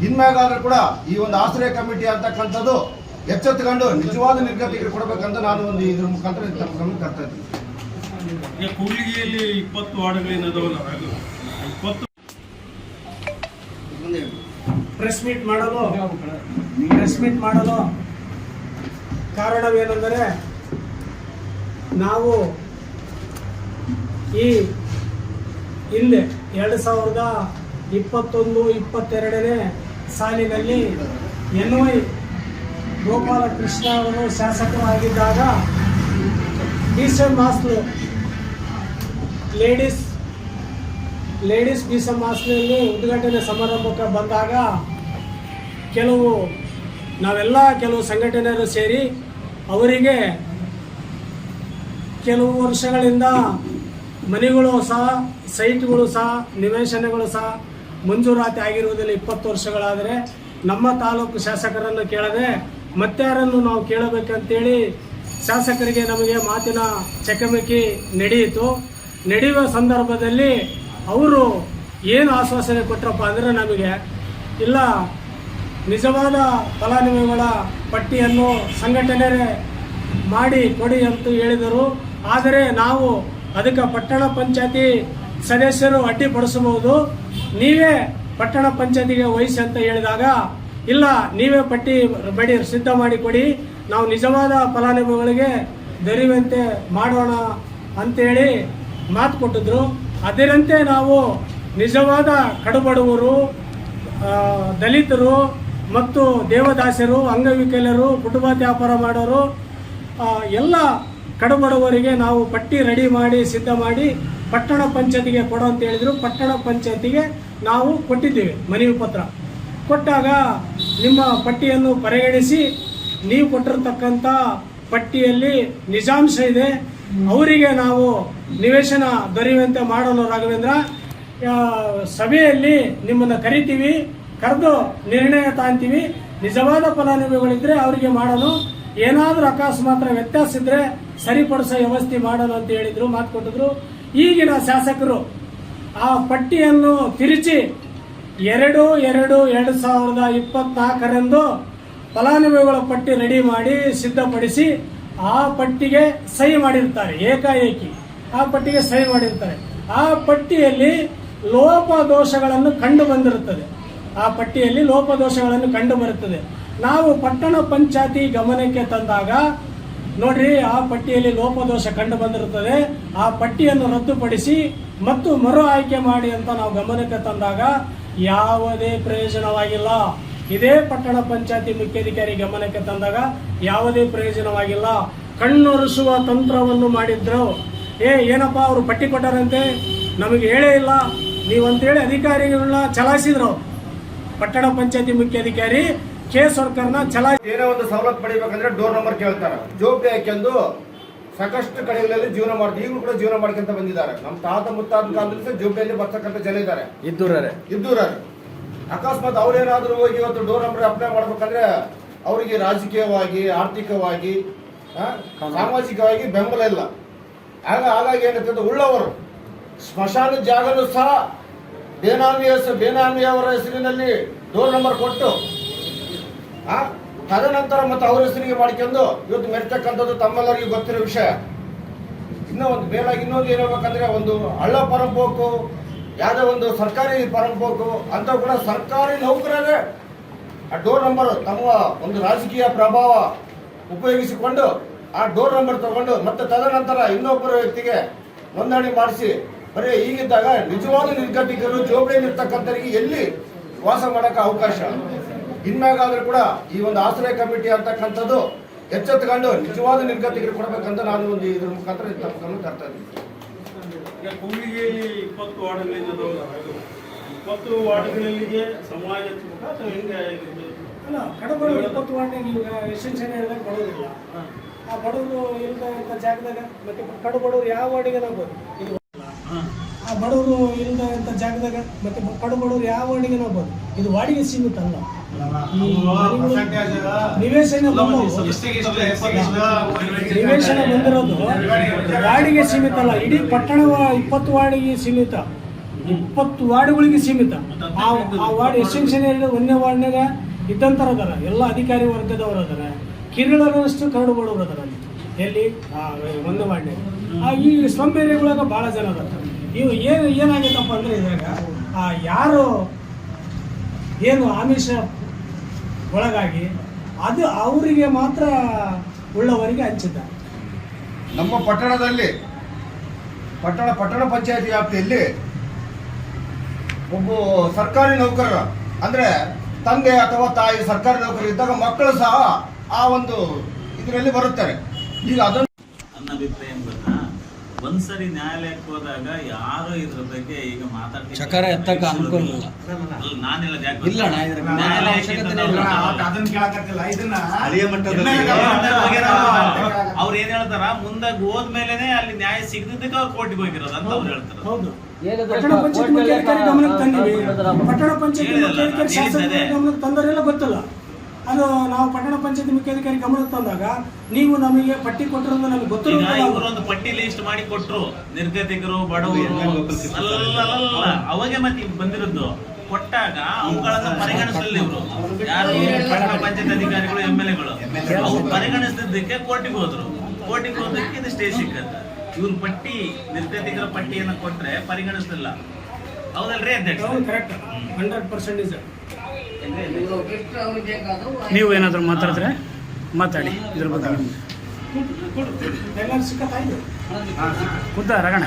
ಇನ್ಮ್ಯಾಗಾದ್ರೂ ಕೂಡ ಈ ಒಂದು ಆಶ್ರಯ ಕಮಿಟಿ ಅಂತಕ್ಕಂಥದ್ದು ಎಚ್ಚೆತ್ತುಕೊಂಡು ನಿಜವಾದ ನಿರ್ಗತಿಕರು ಕೊಡಬೇಕಂತ ನಾನು ಒಂದು ಇದ್ರ ಮುಖಾಂತರ ತಮ್ಮ ಗಮನ ತರ್ತಾ ಇದ್ದೀನಿ. ಕೂಡ್ಲಿಗಿಯಲ್ಲಿ 20 ವಾರ್ಡ್ಗಳೇನದವಲ್ಲ, 20 ಪ್ರೆಸ್ ಮೀಟ್ ಮಾಡಲು ಕಾರಣವೇನೆಂದರೆ, ನಾವು ಈ ಇಲ್ಲಿ 2021-22 ಸಾಲಿನಲ್ಲಿ NY ಗೋಪಾಲಕೃಷ್ಣ ಅವರು ಶಾಸಕರು ಆಗಿದ್ದಾಗ BCM ಹಾಸ್ಟೆಲ್ ಲೇಡೀಸ್ BCM ಹಾಸ್ಟೆಲಲ್ಲಿ ಉದ್ಘಾಟನೆ ಸಮಾರಂಭಕ್ಕೆ ಬಂದಾಗ ಕೆಲವು ಸಂಘಟನೆಯರು ಸೇರಿ ಅವರಿಗೆ ಕೆಲವು ವರ್ಷಗಳಿಂದ ಮನೆಗಳು ಸಹ ಸೈಟ್ಗಳು ಸಹ ನಿವೇಶನಗಳು ಸಹ ಮಂಜೂರಾತಿ ಆಗಿರುವುದಿಲ್ಲ. 20 ವರ್ಷಗಳಾದರೆ ನಮ್ಮ ತಾಲೂಕು ಶಾಸಕರನ್ನು ಕೇಳದೆ ಮತ್ತಾರನ್ನು ನಾವು ಕೇಳಬೇಕಂತೇಳಿ ಶಾಸಕರಿಗೆ ನಮಗೆ ಮಾತಿನ ಚಕಮಕಿ ನಡೆಯುವ ಸಂದರ್ಭದಲ್ಲಿ ಅವರು ಏನು ಆಶ್ವಾಸನೆ ಕೊಟ್ಟರಪ್ಪ ಅಂದರೆ ನಮಗೆ ಇಲ್ಲ ನಿಜವಾದ ಫಲಾನುಭವಿಗಳ ಪಟ್ಟಿಯನ್ನು ಸಂಘಟನೆ ಮಾಡಿ ಕೊಡಿ ಅಂತ ಹೇಳಿದರು. ಆದರೆ ನಾವು ಅದಕ್ಕೆ ಪಟ್ಟಣ ಪಂಚಾಯತಿ ಸದಸ್ಯರು ಅಡ್ಡಿಪಡಿಸಬಹುದು, ನೀವೇ ಪಟ್ಟಣ ಪಂಚಾಯತಿಗೆ ವಹಿಸಿ ಅಂತ ಹೇಳಿದಾಗ ಇಲ್ಲ ನೀವೇ ಪಟ್ಟಿ ಸಿದ್ಧ ಮಾಡಿ ಕೊಡಿ, ನಾವು ನಿಜವಾದ ಫಲಾನುಭವಿಗಳಿಗೆ ದೊರೆಯುವಂತೆ ಮಾಡೋಣ ಅಂತೇಳಿ ಮಾತು ಕೊಟ್ಟಿದ್ರು. ಅದರಂತೆ ನಾವು ನಿಜವಾದ ಕಡುಬಡವರು, ದಲಿತರು ಮತ್ತು ದೇವದಾಸರು, ಅಂಗವಿಕಲರು, ಫುಟ್ಪಾತ್ ವ್ಯಾಪಾರ ಮಾಡೋರು ಎಲ್ಲ ಕಡುಬಡವರಿಗೆ ನಾವು ಪಟ್ಟಿ ರೆಡಿ ಮಾಡಿ ಸಿದ್ಧ ಮಾಡಿ ಪಟ್ಟಣ ಪಂಚಾಯತಿಗೆ ಕೊಡು ಅಂತ ಹೇಳಿದ್ರು. ಪಟ್ಟಣ ಪಂಚಾಯತಿಗೆ ನಾವು ಕೊಟ್ಟಿದ್ದೇವೆ ಮನವಿ ಪತ್ರ. ಕೊಟ್ಟಾಗ ನಿಮ್ಮ ಪಟ್ಟಿಯನ್ನು ಪರಿಗಣಿಸಿ ನೀವು ಕೊಟ್ಟಿರತಕ್ಕಂಥ ಪಟ್ಟಿಯಲ್ಲಿ ನಿಜಾಂಶ ಇದೆ, ಅವರಿಗೆ ನಾವು ನಿವೇಶನ ದೊರೆಯುವಂತೆ ಮಾಡೋಣ ರಾಘವೇಂದ್ರ, ಸಭೆಯಲ್ಲಿ ನಿಮ್ಮನ್ನು ಕರಿತೀವಿ, ಕರೆದು ನಿರ್ಣಯ ತಾಂತೀವಿ, ನಿಜವಾದ ಫಲಾನುಭವಿಗಳಿದ್ರೆ ಅವರಿಗೆ ಮಾಡೋಣ, ಏನಾದರೂ ಅಕಸ್ಮಾತ್ ವ್ಯತ್ಯಾಸ ಇದ್ರೆ ಸರಿಪಡಿಸೋ ವ್ಯವಸ್ಥೆ ಮಾಡೋಣ ಅಂತ ಹೇಳಿದ್ರು, ಮಾತು ಕೊಟ್ಟಿದ್ರು. ಈಗಿನ ಶಾಸಕರು ಆ ಪಟ್ಟಿಯನ್ನು ತಿರುಚಿ 2/2/2024 ಫಲಾನುಭವಿಗಳ ಪಟ್ಟಿ ರೆಡಿ ಮಾಡಿ ಸಿದ್ಧಪಡಿಸಿ ಆ ಪಟ್ಟಿಗೆ ಸಹಿ ಮಾಡಿರ್ತಾರೆ. ಏಕಾಏಕಿ ಆ ಪಟ್ಟಿಗೆ ಸಹಿ ಮಾಡಿರ್ತಾರೆ. ಆ ಪಟ್ಟಿಯಲ್ಲಿ ಲೋಪದೋಷಗಳನ್ನು ಕಂಡು ಬರುತ್ತದೆ. ನಾವು ಪಟ್ಟಣ ಪಂಚಾಯತಿ ಗಮನಕ್ಕೆ ತಂದಾಗ ನೋಡ್ರಿ, ಆ ಪಟ್ಟಿಯಲ್ಲಿ ಲೋಪದೋಷ ಕಂಡು ಬಂದಿರುತ್ತದೆ, ಆ ಪಟ್ಟಿಯನ್ನು ರದ್ದುಪಡಿಸಿ ಮತ್ತು ಮರು ಆಯ್ಕೆ ಮಾಡಿ ಅಂತ ನಾವು ಗಮನಕ್ಕೆ ತಂದಾಗ ಯಾವುದೇ ಪ್ರಯೋಜನವಾಗಿಲ್ಲ. ಇದೇ ಪಟ್ಟಣ ಪಂಚಾಯತಿ ಮುಖ್ಯಾಧಿಕಾರಿ ಗಮನಕ್ಕೆ ತಂದಾಗ ಯಾವುದೇ ಪ್ರಯೋಜನವಾಗಿಲ್ಲ. ಕಣ್ಣೊರೆಸುವ ತಂತ್ರವನ್ನು ಮಾಡಿದ್ರು. ಏನಪ್ಪಾ ಅವರು ಪಟ್ಟಿ ಕೊಟ್ಟಾರಂತೆ ನಮಗೆ ಹೇಳೇ ಇಲ್ಲ ನೀವಂತೇಳಿ ಅಧಿಕಾರಿಗಳನ್ನ ಚಲಾಯಿಸಿದ್ರು. ಪಟ್ಟಣ ಪಂಚಾಯತಿ ಮುಖ್ಯಾಧಿಕಾರಿ ಕೇಸರ್ಕರ್ನ ಏನೋ ಒಂದು ಸವಲತ್ತು ಪಡಿಬೇಕಂದ್ರೆ ಡೋರ್ ನಂಬರ್ ಕೇಳ್ತಾರೆ, ಜೋಬಿ ಹಾಕ್ಯಂದು ಸಾಕಷ್ಟು ಕಡೆಗಳಲ್ಲಿ ಜೀವನ ಮಾಡ್ತಾರೆ. ಈಗಲೂ ಕೂಡ ಜೀವನ ಮಾಡ್ಕೊಂತ ಬಂದಿದ್ದಾರೆ. ನಮ್ಮ ತಾತ ಮುತ್ತಾದ ಕಾಲದಲ್ಲಿ ಜೋಬಿಯಲ್ಲಿ ಬರ್ತಕ್ಕಂಥ ಜನ ಇದ್ದಾರೆ, ಇದ್ದೂರೇ. ಅಕಸ್ಮಾತ್ ಅವ್ರೇನಾದ್ರೂ ಹೋಗಿ ಇವತ್ತು ಡೋರ್ ನಂಬರ್ ಅಪ್ಲೈ ಮಾಡ್ಬೇಕಂದ್ರೆ ಅವರಿಗೆ ರಾಜಕೀಯವಾಗಿ, ಆರ್ಥಿಕವಾಗಿ, ಸಾಮಾಜಿಕವಾಗಿ ಬೆಂಬಲ ಇಲ್ಲ. ಹಾಗಾಗಿ ಏನಾಗ್ತದೆ, ಉಳ್ಳವರು ಸ್ಮಶಾನ ಜಾಗನೂ ಸಹ ಬೇನಾಮಿಯವರ ಹೆಸರಿನಲ್ಲಿ ಡೋರ್ ನಂಬರ್ ಕೊಟ್ಟು ತದನಂತರ ಮತ್ತೆ ಅವ್ರ ಹೆಸರಿಗೆ ಮಾಡ್ಕೊಂಡು ಇವತ್ತು ಮೆರ್ತಕ್ಕಂಥದ್ದು ತಮ್ಮೆಲ್ಲರಿಗೂ ಗೊತ್ತಿರೋ ವಿಷಯ. ಇನ್ನೊಂದು ಏನಾಗಬೇಕಂದ್ರೆ ಒಂದು ಹಳ್ಳ ಪರಂಪೋಕು, ಯಾವುದೋ ಒಂದು ಸರ್ಕಾರಿ ಪರಂಪೋಕು ಅಂತ ಕೂಡ ಸರ್ಕಾರಿ ನೌಕರರೇ ಆ ಡೋರ್ ನಂಬರ್ ತಮ್ಮ ಒಂದು ರಾಜಕೀಯ ಪ್ರಭಾವ ಉಪಯೋಗಿಸಿಕೊಂಡು ಆ ಡೋರ್ ನಂಬರ್ ತಗೊಂಡು ಮತ್ತೆ ತದನಂತರ ಇನ್ನೊಬ್ಬರ ವ್ಯಕ್ತಿಗೆ ನೋಂದಣಿ ಮಾಡಿಸಿ ಬರೀ ಹೀಗಿದ್ದಾಗ ನಿಜವಾದ ನಿರ್ಗತಿಕರು ಜೋಬಳಿಯಲ್ಲಿರ್ತಕ್ಕಂಥವರಿಗೆ ಎಲ್ಲಿ ವಾಸ ಮಾಡೋಕೆ ಅವಕಾಶ? ಇನ್ಮ್ಯಾಗಾದ್ರೂ ಕೂಡ ಈ ಒಂದು ಆಶ್ರಯ ಕಮಿಟಿ ಅಂತಕ್ಕಂಥದ್ದು ಎಚ್ಚೆತ್ತುಕೊಂಡು ನಿಜವಾದ ನಿರ್ಗತಿಕರು ಕೊಡಬೇಕಂತ ನಾನು ಒಂದು ಇದ್ರ ಮುಖಾಂತರ ತಪ್ಪನ್ನು ತರ್ತಾ ಇದ್ದೀನಿ. ಈಗ ಕೂಡ್ಲಿಗೆಯಲ್ಲಿ 20 ವಾರ್ಡ್ಗಳಿಂದ 20 ವಾರ್ಡ್ಗಳಿಗೆ ಸಮಾಜ ಹಚ್ಚಬೇಕಾ ಅಥವಾ ಹೆಂಗೆ? ಅಲ್ಲ, ಕಡಬಡವರು 20 ವಾರ್ಡ್ನಾಗ ಈಗ ಎಸೆನ್ಷಿಯಲ್ ಹೇಳಿದಾಗ ಬಡೋದಿಲ್ಲ. ಆ ಬಡವರು ಇಲ್ಲದ ಜಾಗದಾಗ ಮತ್ತೆ ಕಡುಬಡವರು ಯಾವ ವಾರ್ಡಿಗೆ ನಾಗ್ಬೋದು? ಆ ಬಡವರು ಇಲ್ಲದ ಜಾಗದಾಗ ಮತ್ತೆ ಕಡುಬಡವರು ಯಾವ ವಾರ್ಡಿಗೆ ನಾಗ್ಬೋದು? ಇದು ವಾರ್ಡಿಗೆ ಸೀಮಿತ ಅಲ್ಲ. ನಿವೇಶನ ಬಂದಿರೋದು ವಾರ್ಡಿಗೆ ಸೀಮಿತ ಅಲ್ಲ, ಇಡೀ ಪಟ್ಟಣ 20 ವಾರ್ಡಿಗೆ ಸೀಮಿತ, 20 ವಾರ್ಡ್ಗಳಿಗೆ ಸೀಮಿತ. ಆ ವಾರ್ಡ್ ಎಸೆನ್ಷಿಯಲ್ ಒಂದನೇ ವಾರ್ಡ್ನಾಗ ಇದ್ದಂತರ ಅದಾರ, ಎಲ್ಲ ಅಧಿಕಾರಿ ವರ್ಗದವರು ಅದಾರ, ಕಿರಿಳರಷ್ಟು ಕರಡು ಬಡವರು ಅದಾರ. ಎಲ್ಲಿ ಒಂದನೇ ವಾರ್ಡ್ನಾಗ ಈ ಸ್ಲಮ್ ಏರಿಯಾಗಳಾಗ ಭಾಳ ಜನ ಅದಾರ. ಇವು ಏನಾಗೈತಪ್ಪ ಅಂದ್ರೆ ಇದ್ರಾಗ ಯಾರು ಏನು ಆಮಿಷ ಒಳಗಾಗಿ ಅದು ಅವರಿಗೆ ಮಾತ್ರ ಉಳ್ಳವರಿಗೆ ಹಂಚಿದ್ದಾರೆ. ನಮ್ಮ ಪಟ್ಟಣದಲ್ಲಿ ಪಟ್ಟಣ ಪಂಚಾಯತಿ ವ್ಯಾಪ್ತಿಯಲ್ಲಿ ಒಬ್ಬ ಸರ್ಕಾರಿ ನೌಕರರ ಅಂದ್ರೆ ತಂದೆ ಅಥವಾ ತಾಯಿ ಸರ್ಕಾರಿ ನೌಕರರು ಇದ್ದಾಗ ಮಕ್ಕಳು ಸಹ ಆ ಒಂದು ಇದರಲ್ಲಿ ಬರುತ್ತಾರೆ. ಈಗ ಅದನ್ನು ನನ್ನ ಅಭಿಪ್ರಾಯ ಏನ್ ಗೊತ್ತಾ, ಒಂದ್ಸರಿ ನ್ಯಾಯಾಲಯಕ್ಕೆ ಹೋದಾಗ ಯಾರು ಇದ್ರ ಬಗ್ಗೆ ಈಗ ಮಾತಾಡ್ತೀನಿ ಚಕಾರ ಎತ್ತಕ್ಕ ಅನುಕೂಲ ಇಲ್ಲ. ನಾನೆಲ್ಲ ಇಲ್ಲ ಅಣ್ಣ, ಇದ್ರ ಅವ್ರು ಏನ್ ಹೇಳ್ತಾರ, ಮುಂದಾಗ ಹೋದ್ಮೇಲೆನೆ ಅಲ್ಲಿ ನ್ಯಾಯ ಸಿಗದಿದ್ದಕ್ಕೆ ಅವ್ರು ಕೋರ್ಟಿಗೆ ಹೋಗಿರೋದು ಅಂತ ಅವ್ರು ಹೇಳ್ತಾರೆ. ಹೌದು. ಪಟ್ಟಣ ಪಂಚಾಯತ್ ಮುಖ್ಯಾಧಿಕಾರಿ ಗಮನಕ್ಕೆ ತಂದಿವಿ. ಪಟ್ಟಣ ಪಂಚಾಯತ್ ಮುಖ್ಯಾಧಿಕಾರಿ ಶಾಸಕರ ಗಮನಕ್ಕೆ ತಂದವರೆಲ್ಲ ಗೊತ್ತಲ್ಲ. ಅದು ನಾವು ಪಟ್ಟಣ ಪಂಚಾಯತ್ ಮುಖ್ಯಾಧಿಕಾರಿ ಗಮನಕ್ಕೆ ತಂದಾಗ ನೀವು ನಮಗೆ ಪಟ್ಟಿ ಕೊಟ್ಟಿರೋದು ನಮಗೆ ಗೊತ್ತಿಲ್ಲ. ಈಗ ಇವರೊಂದು ಪಟ್ಟಿ ಲಿಸ್ಟ್ ಮಾಡಿ ಕೊಟ್ರು, ನಿರ್ಗತಿಕರು, ಬಡವರು ಅಲ್ಲ, ಅವಾಗೆ ಮತ್ತೆ ಈಗ ಬಂದಿರೋದು. ಕೊಟ್ಟಾಗ ಅವುಗಳನ್ನ ಪರಿಗಣಿಸಲಿಲ್ಲ ಇವರು, ಯಾರು ಪಟ್ಟಣ ಪಂಚಾಯತ್ ಅಧಿಕಾರಿಗಳು, MLA ಗಳು. ಅವ್ರು ಪರಿಗಣಿಸಿದ್ದಕ್ಕೆ ಕೋರ್ಟಿಗೆ ಹೋದ್ರು. ಕೋರ್ಟಿಗೆ ಹೋದಕ್ಕೆ ಇದು ಸ್ಟೇ ಸಿಕ್ಕತ್ತ. ಇವ್ರ ಪಟ್ಟಿ, ನಿರ್ಗತಿಕರ ಪಟ್ಟಿಯನ್ನ ಕೊಟ್ರೆ ಪರಿಗಣಿಸಲಿಲ್ಲ. ಹೌದಲ್ರಿ ಅಧ್ಯಕ್ಷ? ಕರೆಕ್ಟ್, 100% ನಿಜ. ನೀವು ಏನಾದರೂ ಮಾತಾಡಿದ್ರೆ ಮಾತಾಡಿ ಇದ್ರ ಬಗ್ಗೆ. ಎಲ್ಲರೂ ಸಿಕ್ಕತ್ತಾಯ್ತು. ಖುದ್ದ ರಗಣ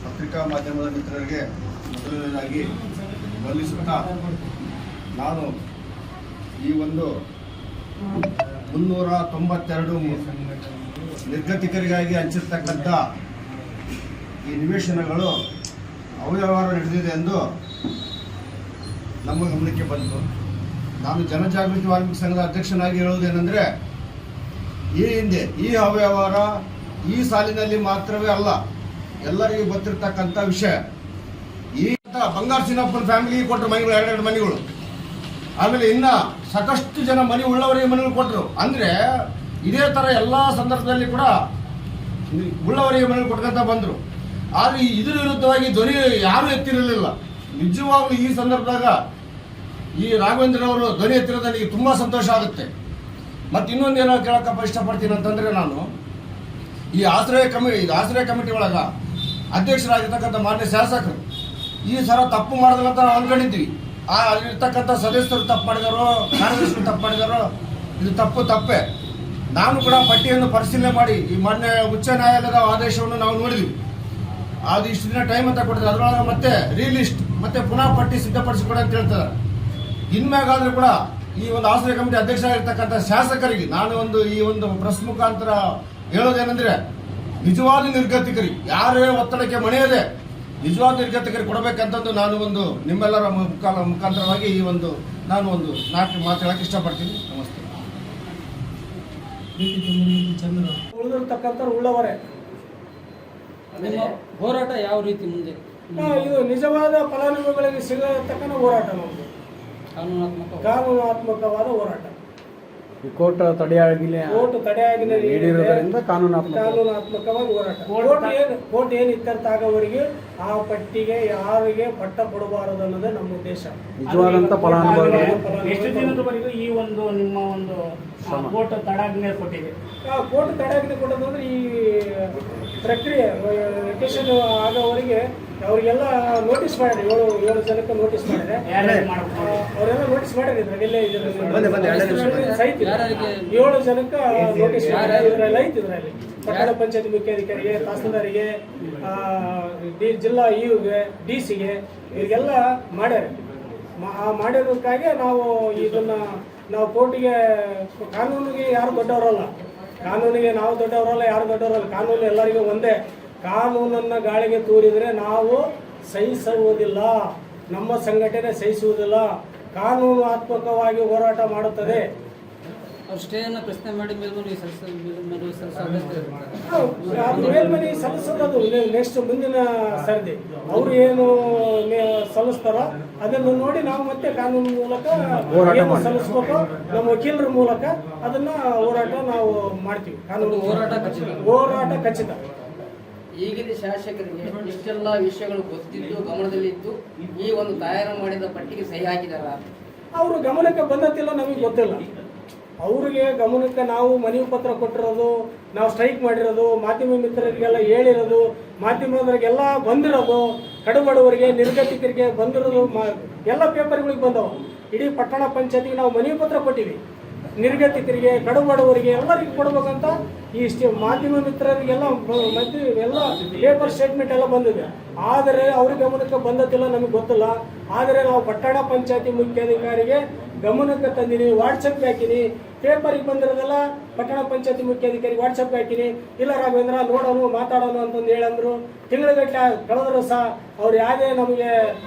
ಪತ್ರಿಕಾ ಮಾಧ್ಯಮದ ಮಿತ್ರರಿಗೆ ಮೊದಲನೇದಾಗಿ ವಂದಿಸುತ್ತಾ, ನಾನು ಈ ಒಂದು 392 ನಿರ್ಗತಿಕರಿಗಾಗಿ ಹಂಚಿರ್ತಕ್ಕಂಥ ಈ ನಿವೇಶನಗಳು ಅವ್ಯವಹಾರ ನಡೆದಿದೆ ಎಂದು ನಮ್ಮ ಗಮನಕ್ಕೆ ಬಂತು. ನಾನು ಜನಜಾಗೃತಿ ವಾಲ್ಮೀಕಿ ಸಂಘದ ಅಧ್ಯಕ್ಷನಾಗಿ ಹೇಳುವುದೇನೆಂದರೆ, ಈ ಹಿಂದೆ ಈ ಅವ್ಯವಹಾರ ಈ ಸಾಲಿನಲ್ಲಿ ಮಾತ್ರವೇ ಅಲ್ಲ, ಎಲ್ಲರಿಗೂ ಗೊತ್ತಿರ್ತಕ್ಕಂಥ ವಿಷಯ. ಈ ಬಂಗಾರ್ ಸಿನ್ನಪ್ಪನ ಫ್ಯಾಮಿಲಿಗೆ ಕೊಟ್ಟರು ಮನೆಗಳು, 2 ಮನೆಗಳು. ಆಮೇಲೆ ಇನ್ನ ಸಾಕಷ್ಟು ಜನ ಮನೆ ಉಳ್ಳವರಿಗೆ ಮನೆಗಳು ಕೊಟ್ಟರು. ಅಂದರೆ ಇದೇ ಥರ ಎಲ್ಲ ಸಂದರ್ಭದಲ್ಲಿ ಕೂಡ ಉಳ್ಳವರಿಗೆ ಮನೆಗಳು ಕೊಟ್ಕೊಂತ ಬಂದರು. ಆದರೆ ಇದ್ರ ವಿರುದ್ಧವಾಗಿ ಧ್ವನಿ ಯಾರೂ ಎತ್ತಿರಲಿಲ್ಲ. ನಿಜವಾಗ್ಲೂ ಈ ಸಂದರ್ಭದಾಗ ಈ ರಾಘವೇಂದ್ರ ಅವರು ಧ್ವನಿ ಎತ್ತಿರೋದು ನನಗೆ ತುಂಬ ಸಂತೋಷ ಆಗುತ್ತೆ. ಮತ್ತು ಇನ್ನೊಂದು ಏನೋ ಕೇಳೋಕ್ಕಪ್ಪ ಇಷ್ಟಪಡ್ತೀನಿ ಅಂತಂದರೆ, ನಾನು ಈ ಆಶ್ರಯ ಕಮಿಟಿ ಒಳಗ ಅಧ್ಯಕ್ಷರಾಗಿರ್ತಕ್ಕಂಥ ಮಾನ್ಯ ಶಾಸಕರು ಈ ಸಲ ತಪ್ಪು ಮಾಡೋದಿಲ್ಲ ಅಂತ ನಾವು ಅಂದ್ಕೊಂಡಿದ್ವಿ. ಅಲ್ಲಿರ್ತಕ್ಕಂಥ ಸದಸ್ಯರು ತಪ್ಪು ಮಾಡಿದಾರೋ, ಕಾರ್ಯದರ್ಶಿಗಳು ತಪ್ಪು ಮಾಡಿದಾರೋ, ಇದು ತಪ್ಪೇ. ನಾನು ಕೂಡ ಪಟ್ಟಿಯನ್ನು ಪರಿಶೀಲನೆ ಮಾಡಿ ಈ ಮಾನ್ಯ ಉಚ್ಚ ನ್ಯಾಯಾಲಯದ ಆದೇಶವನ್ನು ನಾವು ನೋಡಿದ್ವಿ. ಅದು ಇಷ್ಟು ದಿನ ಟೈಮ್ ಅಂತ ಕೊಡ್ತಾರೆ, ಅದರೊಳಗೆ ಮತ್ತೆ ರೀಲಿಸ್ಟ್ ಮತ್ತೆ ಪುನಃ ಪಟ್ಟಿ ಸಿದ್ಧಪಡಿಸಿಕೊಡಿ ಅಂತ ಹೇಳ್ತಾರೆ. ಇನ್ಮ್ಯಾಗಾದ್ರೂ ಕೂಡ ಈ ಒಂದು ಆಶ್ರಯ ಕಮಿಟಿ ಅಧ್ಯಕ್ಷರಾಗಿರ್ತಕ್ಕಂಥ ಶಾಸಕರಿಗೆ ನಾನು ಈ ಒಂದು ಪ್ರೆಸ್ ಮುಖಾಂತರ ಹೇಳೋದೇನೆಂದ್ರೆ, ನಿಜವಾದ ನಿರ್ಗತಿಕರಿಗೆ ಯಾರೇ ಒತ್ತಡಕ್ಕೆ ಮಣಿಯದೆ ನಿಜವಾದ ನಿರ್ಗತಿಕರಿಗೆ ಕೊಡಬೇಕಂತಂದು ನಾನು ನಿಮ್ಮೆಲ್ಲರ ಮುಖಾಂತರವಾಗಿ ನಾನು 4 ಮಾತು ಹೇಳಕ್ಕೆ ಇಷ್ಟಪಡ್ತೀನಿ. ನಮಸ್ತೆ. ಉಳಿದಿರ್ತಕ್ಕಂಥ ಉಳ್ಳವರೇ ನಿಮ್ಮ ಹೋರಾಟ ಯಾವ ರೀತಿ ಮುಂದೆ? ಇದು ನಿಜವಾದ ಫಲಾನುಭವಿಗಳಿಗೆ ಸಿಗತಕ್ಕಂಥ ಹೋರಾಟ ನಮ್ಮದು, ಕಾನೂನಾತ್ಮಕವಾದ ಹೋರಾಟ. ಕೋರ್ಟ್ ತಡೆಯಾಜ್ಞೆ ನೀಡಿರುವುದರಿಂದ ಕಾನೂನಾತ್ಮಕವಾಗಿ ಹೋರಾಟ. ಕೋರ್ಟ್ ಏನು ಇತ್ಯರ್ಥ ಆಗೋವರೆಗೆ ಆ ಪಟ್ಟಿಗೆ ಯಾರಿಗೆ ಪಟ್ಟ ಕೊಡಬಾರದು ಅನ್ನೋದೇ ನಮ್ಮ ಉದ್ದೇಶ. ನಿಜವಾದಂತ ಫಲಾನುಭವಿಗಳಿಗೆ ಎಷ್ಟು ದಿನದವರೆಗೂ ಈ ನಿಮ್ಮ ಕೋರ್ಟ್ ತಡೆಯಾಜ್ಞೆ ಕೊಟ್ಟಿದೆ? ಕೋರ್ಟ್ ತಡೆಯಾಜ್ಞೆ ಕೊಡೋದಂದ್ರೆ ಈ ಪ್ರಕ್ರಿಯೆ ವೆಕೇಶನ್ ಆಗೋವರೆಗೆ ಅವರಿಗೆಲ್ಲ ನೋಟಿಸ್ ಮಾಡಿದೆ. 7 ಜನಕ್ಕೆ ನೋಟಿಸ್ ಮಾಡಿದೆ. ಅವರೆಲ್ಲ ನೋಟಿಸ್ ಮಾಡಿದ್ರೆ ಇದ್ರಾಗೆಲ್ಲ 7 ಜನಕ್ಕೆ ನೋಟಿಸ್ ಇದ್ರಲ್ಲಿ ಐತಿ. ಇದರಲ್ಲಿ ಪಟ್ಟಣ ಪಂಚಾಯತ್ ಮುಖ್ಯಾಧಿಕಾರಿಗೆ, ತಹಸೀಲ್ದಾರಿಗೆ, ಜಿಲ್ಲಾ ಇಯುಗೆ, DC-ಗೆ ಇವರಿಗೆಲ್ಲ ಮಾಡ್ಯಾರ. ಮಾಡಿರೋದಕ್ಕಾಗಿ ನಾವು ಕೋರ್ಟಿಗೆ, ಕಾನೂನಿಗೆ ಯಾರು ದೊಡ್ಡವರಲ್ಲ, ಕಾನೂನಿಗೆ ನಾವು ದೊಡ್ಡವರಲ್ಲ, ಯಾರು ದೊಡ್ಡವರಲ್ಲ. ಕಾನೂನು ಎಲ್ಲರಿಗೂ ಒಂದೇ. ಕಾನೂನನ್ನು ಗಾಳಿಗೆ ತೂರಿದರೆ ನಾವು ಸಹಿಸುವುದಿಲ್ಲ, ನಮ್ಮ ಸಂಘಟನೆ ಸಹಿಸುವುದಿಲ್ಲ. ಕಾನೂನಾತ್ಮಕವಾಗಿ ಹೋರಾಟ ಮಾಡುತ್ತದೆ. ಸ್ಟೇಯನ್ನು ಪ್ರಶ್ನೆ ಮಾಡಿ ಮೇಲ್ಮನವಿ ಮೇಲ್ಮನವಿ ಸಲ್ಲಿಸೋದು ನೆಕ್ಸ್ಟ್ ಮುಂದಿನ ಸರದಿ. ಅವರು ಏನು ಸಲ್ಲಿಸ್ತಾರೋ ಅದನ್ನು ನೋಡಿ ನಾವು ಮತ್ತೆ ಕಾನೂನು ಮೂಲಕ ಸಲ್ಲಿಸ್ಬೇಕು. ನಮ್ಮ ವಕೀಲರ ಮೂಲಕ ಅದನ್ನ ಹೋರಾಟ ನಾವು ಮಾಡ್ತೀವಿ. ಕಾನೂನು ಹೋರಾಟ ಖಚಿತ. ಈಗಿನ ಶಾಸಕರಿಗೆ ಇಷ್ಟೆಲ್ಲ ವಿಷಯಗಳು ಗೊತ್ತಿದ್ದು ಗಮನದಲ್ಲಿದ್ದು ಈ ಒಂದು ತಯಾರು ಮಾಡಿದ ಪಟ್ಟಿಗೆ ಸಹಿ ಹಾಕಿದಾರ? ಅವರು ಗಮನಕ್ಕೆ ಬಂದತ್ತಿಲ್ಲ, ನಮಗೆ ಗೊತ್ತಿಲ್ಲ. ಅವ್ರಿಗೆ ಗಮನಕ್ಕೆ ನಾವು ಮನವಿ ಪತ್ರ ಕೊಟ್ಟಿರೋದು, ನಾವು ಸ್ಟ್ರೈಕ್ ಮಾಡಿರೋದು, ಮಾಧ್ಯಮ ಮಿತ್ರರಿಗೆಲ್ಲ ಹೇಳಿರೋದು, ಮಾಧ್ಯಮದವರಿಗೆಲ್ಲ ಬಂದಿರೋದು, ಕಡುಬಡವರಿಗೆ ನಿರ್ಗತಿಕರಿಗೆ ಬಂದಿರೋದು ಎಲ್ಲ ಪೇಪರ್ಗಳಿಗೆ ಬಂದವು. ಇಡೀ ಪಟ್ಟಣ ಪಂಚಾಯತಿಗೆ ನಾವು ಮನವಿ ಪತ್ರ ಕೊಟ್ಟಿವಿ. ನಿರ್ಗತಿಕರಿಗೆ, ಕಡುಬಡವರಿಗೆ ಎಲ್ಲರಿಗೂ ಕೊಡ್ಬೇಕಂತ ಈ ಮಾಧ್ಯಮ ಮಿತ್ರರಿಗೆಲ್ಲ ಎಲ್ಲ ಪೇಪರ್ ಸ್ಟೇಟ್ಮೆಂಟ್ ಎಲ್ಲ ಬಂದಿದೆ. ಆದರೆ ಅವ್ರಿಗೆ ಗಮನಕ್ಕೆ ಬಂದದಿಲ್ಲ, ನಮಗೆ ಗೊತ್ತಿಲ್ಲ. ಆದರೆ ನಾವು ಪಟ್ಟಣ ಪಂಚಾಯತಿ ಮುಖ್ಯಾಧಿಕಾರಿಗೆ ಗಮನಕ್ಕೆ ತಂದಿನಿ, ವಾಟ್ಸಪ್ಗೆ ಹಾಕಿನಿ. ಪೇಪರಿಗೆ ಬಂದಿರೋದೆಲ್ಲ ಪಟ್ಟಣ ಪಂಚಾಯತಿ ಮುಖ್ಯಾಧಿಕಾರಿ ವಾಟ್ಸಪ್ಗೆ ಹಾಕಿನಿ. ಇಲ್ಲ ರಾಘವೇಂದ್ರ ನೋಡೋಣ ಮಾತಾಡೋಣ ಅಂತಂದು ಹೇಳಂದ್ರು. ತಿಂಗಳಗಟ್ಟಲೆ ಕಳೆದ್ರು ಸಹ ಅವ್ರು ಯಾವುದೇ ನಮಗೆ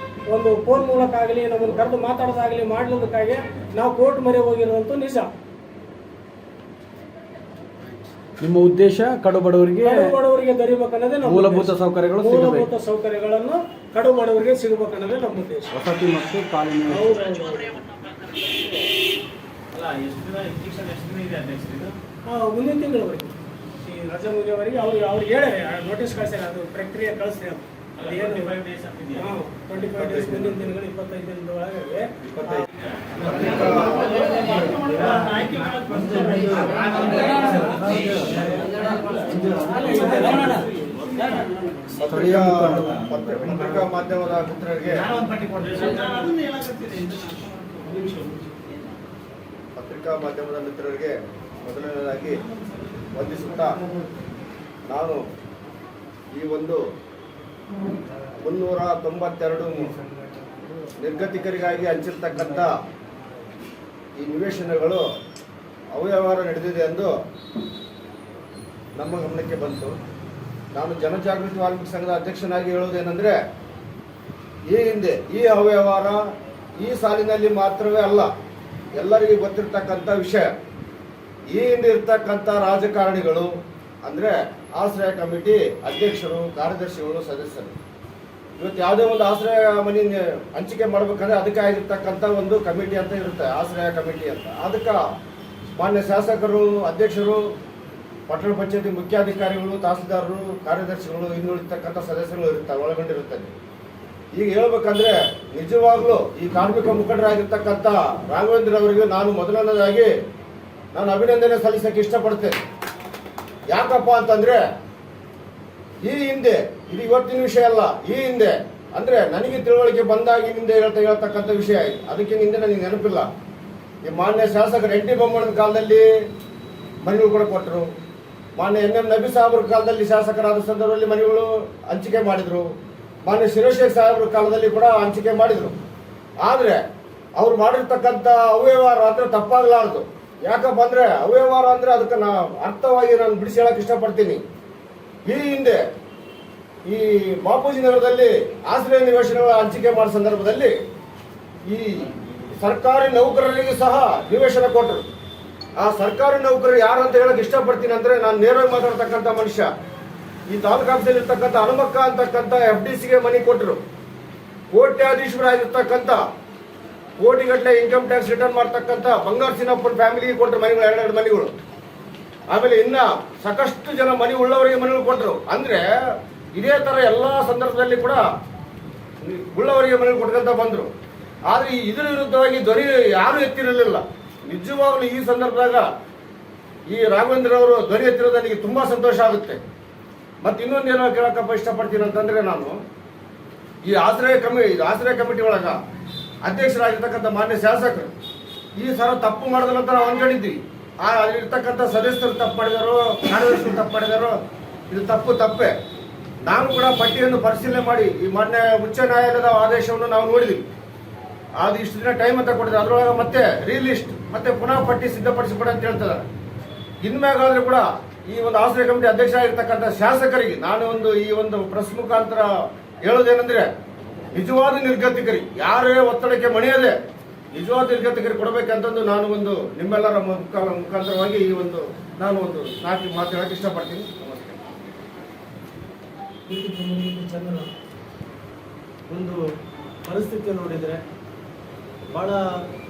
ಒಂದು ಫೋನ್ ಮೂಲಕ ಆಗಲಿ ನಮ್ಮನ್ನು ಕರೆದು ಮಾತಾಡೋದಾಗಲಿ ಮಾಡಲಿದ್ದಕ್ಕಾಗಿ ನಾವು ಕೋರ್ಟ್ ಮೊರೆ ಹೋಗಿರೋದಂತೂ ನಿಜ. ನಿಮ್ಮ ಉದ್ದೇಶ ಕಡುಬಡವರಿಗೆ ದೊರೀಬೇಕನ್ನೋದೇ ನಮ್ಮ ಮೂಲಭೂತ ಸೌಕರ್ಯಗಳನ್ನು ಕಡುಬಡವರಿಗೆ ಸಿಗಬೇಕನ್ನೋದೇ ನಮ್ಮ ಉದ್ದೇಶ. ವಸತಿ ಮತ್ತು ಕಾಲೋನಿ ಮುಂದಿನ ತಿಂಗಳವರೆಗೆ ಈ ರಜಾ ಮುಗಿಯವರೆಗೆ ಅವ್ರು ಹೇಳ್ಯಾರೆ, ನೋಟಿಸ್ ಕಳಿಸ್ಯಾರ, ಅದು ಪ್ರಕ್ರಿಯೆ ಕಳಿಸ್ರಿ ಅಂತ. 25 ಡೇಸ್ ಮುಂದಿನ ದಿನಗಳು 25 ದಿನದ ಒಳಗೆ ಸ್ಥಳೀಯ ಪತ್ರಿಕಾ ಮಾಧ್ಯಮದ ಮಿತ್ರರಿಗೆ ಮೊದಲನೇದಾಗಿ ವಂದಿಸುತ್ತಾ, ನಾನು ಈ ಒಂದು 392 ನಿರ್ಗತಿಕರಿಗಾಗಿ ಹಂಚಿರ್ತಕ್ಕಂಥ ಈ ನಿವೇಶನಗಳು ಅವ್ಯವಹಾರ ನಡೆದಿದೆ ಎಂದು ನಮ್ಮ ಗಮನಕ್ಕೆ ಬಂತು. ನಾನು ಜನಜಾಗೃತಿ ವಾಲ್ಮೀಕಿ ಸಂಘದ ಅಧ್ಯಕ್ಷನಾಗಿ ಹೇಳುವುದೇನೆಂದರೆ, ಈ ಹಿಂದೆ ಈ ಅವ್ಯವಹಾರ ಈ ಸಾಲಿನಲ್ಲಿ ಮಾತ್ರವೇ ಅಲ್ಲ, ಎಲ್ಲರಿಗೂ ಗೊತ್ತಿರ್ತಕ್ಕಂಥ ವಿಷಯ. ಈ ಹಿಂದೆ ಇರ್ತಕ್ಕಂಥ ರಾಜಕಾರಣಿಗಳು ಅಂದರೆ ಆಶ್ರಯ ಕಮಿಟಿ ಅಧ್ಯಕ್ಷರು, ಕಾರ್ಯದರ್ಶಿಗಳು, ಸದಸ್ಯರು, ಇವತ್ತು ಯಾವುದೇ ಒಂದು ಆಶ್ರಯ ಮನೆ ಹಂಚಿಕೆ ಮಾಡ್ಬೇಕಂದ್ರೆ ಅದಕ್ಕೆ ಆಗಿರ್ತಕ್ಕಂಥ ಒಂದು ಕಮಿಟಿ ಅಂತ ಇರುತ್ತೆ, ಆಶ್ರಯ ಕಮಿಟಿ ಅಂತ. ಅದಕ್ಕೆ ಮಾನ್ಯ ಶಾಸಕರು, ಅಧ್ಯಕ್ಷರು, ಪಟ್ಟಣ ಪಂಚಾಯತಿ ಮುಖ್ಯಾಧಿಕಾರಿಗಳು, ತಹಸೀಲ್ದಾರರು, ಕಾರ್ಯದರ್ಶಿಗಳು, ಇನ್ನುಳಿರ್ತಕ್ಕಂಥ ಸದಸ್ಯರು ಇರ್ತಾರೆ, ಒಳಗೊಂಡಿರುತ್ತದೆ. ಈಗ ಹೇಳ್ಬೇಕಂದ್ರೆ ನಿಜವಾಗ್ಲೂ ಈ ಕಾರ್ಮಿಕ ಮುಖಂಡರಾಗಿರ್ತಕ್ಕಂಥ ರಾಘವೇಂದ್ರ ಅವರಿಗೆ ನಾನು ಮೊದಲನೇದಾಗಿ ನಾನು ಅಭಿನಂದನೆ ಸಲ್ಲಿಸಕ್ಕೆ ಇಷ್ಟಪಡ್ತೇನೆ. ಯಾಕಪ್ಪ ಅಂತಂದ್ರೆ ಈ ಹಿಂದೆ, ಇದು ಇವತ್ತಿನ ವಿಷಯ ಅಲ್ಲ, ಈ ಹಿಂದೆ ಅಂದ್ರೆ ನನಗೆ ತಿಳುವಳಿಕೆ ಬಂದಾಗಿನಿಂದ ಹೇಳ್ತಕ್ಕಂಥ ವಿಷಯ. ಅದಕ್ಕೆ ಹಿಂದೆ ನನಗೆ ನೆನಪಿಲ್ಲ. ಈ ಮಾನ್ಯ ಶಾಸಕರು ಎನ್ ಟಿ ಬೊಮ್ಮಣ್ಣನ ಕಾಲದಲ್ಲಿ ಮನೆಗಳು ಕೂಡ ಕೊಟ್ಟರು. ಮಾನ್ಯ ಎನ್ ಎಂ ನಬಿ ಸಾಹೇಬ್ರ ಕಾಲದಲ್ಲಿ ಶಾಸಕರಾದ ಸಂದರ್ಭದಲ್ಲಿ ಮನೆಗಳು ಹಂಚಿಕೆ ಮಾಡಿದ್ರು. ಮಾನ್ಯ ಶಿರೋಶೇಖ್ ಸಾಹೇಬ್ರ ಕಾಲದಲ್ಲಿ ಕೂಡ ಹಂಚಿಕೆ ಮಾಡಿದ್ರು. ಆದರೆ ಅವ್ರು ಮಾಡಿರ್ತಕ್ಕಂಥ ಅವ್ಯವಹಾರ ಅಂದ್ರೆ ತಪ್ಪಾಗಲಾರದು. ಯಾಕಪ್ಪ ಅಂದ್ರೆ ಅವ್ಯವಹಾರ ಅಂದ್ರೆ ಅದಕ್ಕೆ ಅರ್ಥವಾಗಿ ನಾನು ಬಿಡಿಸಿ ಹೇಳಕ್ ಇಷ್ಟಪಡ್ತೀನಿ. ಈ ಹಿಂದೆ ಈ ಬಾಪೂಜಿ ನಗರದಲ್ಲಿ ಆಶ್ರಯ ನಿವೇಶನಗಳ ಹಂಚಿಕೆ ಮಾಡೋ ಸಂದರ್ಭದಲ್ಲಿ ಈ ಸರ್ಕಾರಿ ನೌಕರರಿಗೆ ಸಹ ನಿವೇಶನ ಕೊಟ್ಟರು. ಆ ಸರ್ಕಾರಿ ನೌಕರರು ಯಾರು ಅಂತ ಹೇಳಕ್ ಇಷ್ಟಪಡ್ತೀನಿ ಅಂದ್ರೆ, ನಾನು ನೇರವಾಗಿ ಮಾತಾಡ್ತಕ್ಕಂಥ ಮನುಷ್ಯ. ಈ ತಾಲೂಕು ಆಫೀಸಲ್ಲಿ ಇರ್ತಕ್ಕಂಥ ಹನುಮಕ್ಕ ಅಂತಕ್ಕಂಥ FDCಗೆ ಮನೆ ಕೊಟ್ಟರು. ಕೋಟ್ಯಾಧೀಶರಾಗಿರ್ತಕ್ಕಂಥ ಕೋಟಿಗಟ್ಟಲೆ ಇನ್ಕಮ್ ಟ್ಯಾಕ್ಸ್ ರಿಟರ್ನ್ ಮಾಡ್ತಕ್ಕಂಥ ಬಂಗಾರ ಸಿನ್ನಪ್ಪನ ಫ್ಯಾಮಿಲಿಗೆ ಕೊಟ್ಟರು ಮನೆಗಳು, 2 ಮನೆಗಳು. ಆಮೇಲೆ ಇನ್ನ ಸಾಕಷ್ಟು ಜನ ಮನೆ ಉಳ್ಳವರಿಗೆ ಮನೆಗಳು ಕೊಟ್ಟರು. ಅಂದ್ರೆ ಇದೇ ತರ ಎಲ್ಲಾ ಸಂದರ್ಭದಲ್ಲಿ ಕೂಡ ಉಳ್ಳವರಿಗೆ ಮನೆಗಳು ಕೊಟ್ಕೊಂತ ಬಂದ್ರು. ಆದ್ರೆ ಇದರ ವಿರುದ್ಧವಾಗಿ ಧ್ವನಿ ಯಾರು ಎತ್ತಿರಲಿಲ್ಲ. ನಿಜವಾಗ್ಲೂ ಈ ಸಂದರ್ಭದಾಗ ಈ ರಾಘವೇಂದ್ರ ಅವರು ಧ್ವನಿ ಎತ್ತಿರೋದು ನನಗೆ ತುಂಬಾ ಸಂತೋಷ ಆಗುತ್ತೆ. ಮತ್ತೆ ಇನ್ನೊಂದು ಏನೋ ಕೇಳಕ್ಕಪ್ಪ ಇಷ್ಟಪಡ್ತೀನಿ ಅಂತಂದ್ರೆ, ನಾನು ಈ ಆಶ್ರಯ ಕಮಿಟಿ ಒಳಗ ಅಧ್ಯಕ್ಷರಾಗಿರ್ತಕ್ಕಂಥ ಮಾನ್ಯ ಶಾಸಕರು ಈ ಸಲ ತಪ್ಪು ಮಾಡಿದ್ರು ಅಂತ ನಾವು ಅನ್ಕೊಂಡಿದ್ವಿ. ಅಲ್ಲಿರ್ತಕ್ಕಂಥ ಸದಸ್ಯರು ತಪ್ಪು ಮಾಡಿದಾರೋ, ಕಾರ್ಯದರ್ಶಿಗಳು ತಪ್ಪು ಮಾಡಿದಾರೋ, ಇದು ತಪ್ಪೇ. ನಾನು ಕೂಡ ಪಟ್ಟಿಯನ್ನು ಪರಿಶೀಲನೆ ಮಾಡಿ ಈ ಮಾನ್ಯ ಉಚ್ಚ ನ್ಯಾಯಾಲಯದ ಆದೇಶವನ್ನು ನಾವು ನೋಡಿದ್ವಿ. ಅದು ಇಷ್ಟು ದಿನ ಟೈಮ್ ಅಂತ ಕೊಟ್ಟಿದ್ದಾರೆ. ಅದರೊಳಗೆ ಮತ್ತೆ ರೀಲಿಸ್ಟ್ ಮತ್ತೆ ಪುನಃ ಪಟ್ಟಿ ಸಿದ್ಧಪಡಿಸಿಕೊಡ ಅಂತ ಹೇಳ್ತಿದ್ದಾರೆ. ಇನ್ಮ್ಯಾಗಾದ್ರೂ ಕೂಡ ಈ ಒಂದು ಆಶ್ರಯ ಕಮಿಟಿ ಅಧ್ಯಕ್ಷ ಆಗಿರ್ತಕ್ಕಂಥ ಶಾಸಕರಿಗೆ ನಾನು ಈ ಒಂದು ಪ್ರೆಸ್ ಮುಖಾಂತರ ಹೇಳೋದೇನೆಂದ್ರೆ, ನಿಜವಾದ ನಿರ್ಗತಿಕರಿ ಯಾರೇ ಒತ್ತಡಕ್ಕೆ ಮಣಿಯದೆ ನಿಜವಾದ ನಿರ್ಗತಿಕರಿಗೆ ಕೊಡಬೇಕಂತಂದು ನಾನು ಒಂದು ನಿಮ್ಮೆಲ್ಲರ ಮುಖಾಂತರವಾಗಿ ನಾನು ಒಂದು 4 ಮಾತು ಹೇಳಕ್ಕೆ ಇಷ್ಟಪಡ್ತೀನಿ. ಚಂದ್ರ, ಒಂದು ಪರಿಸ್ಥಿತಿ ನೋಡಿದರೆ ಬಹಳ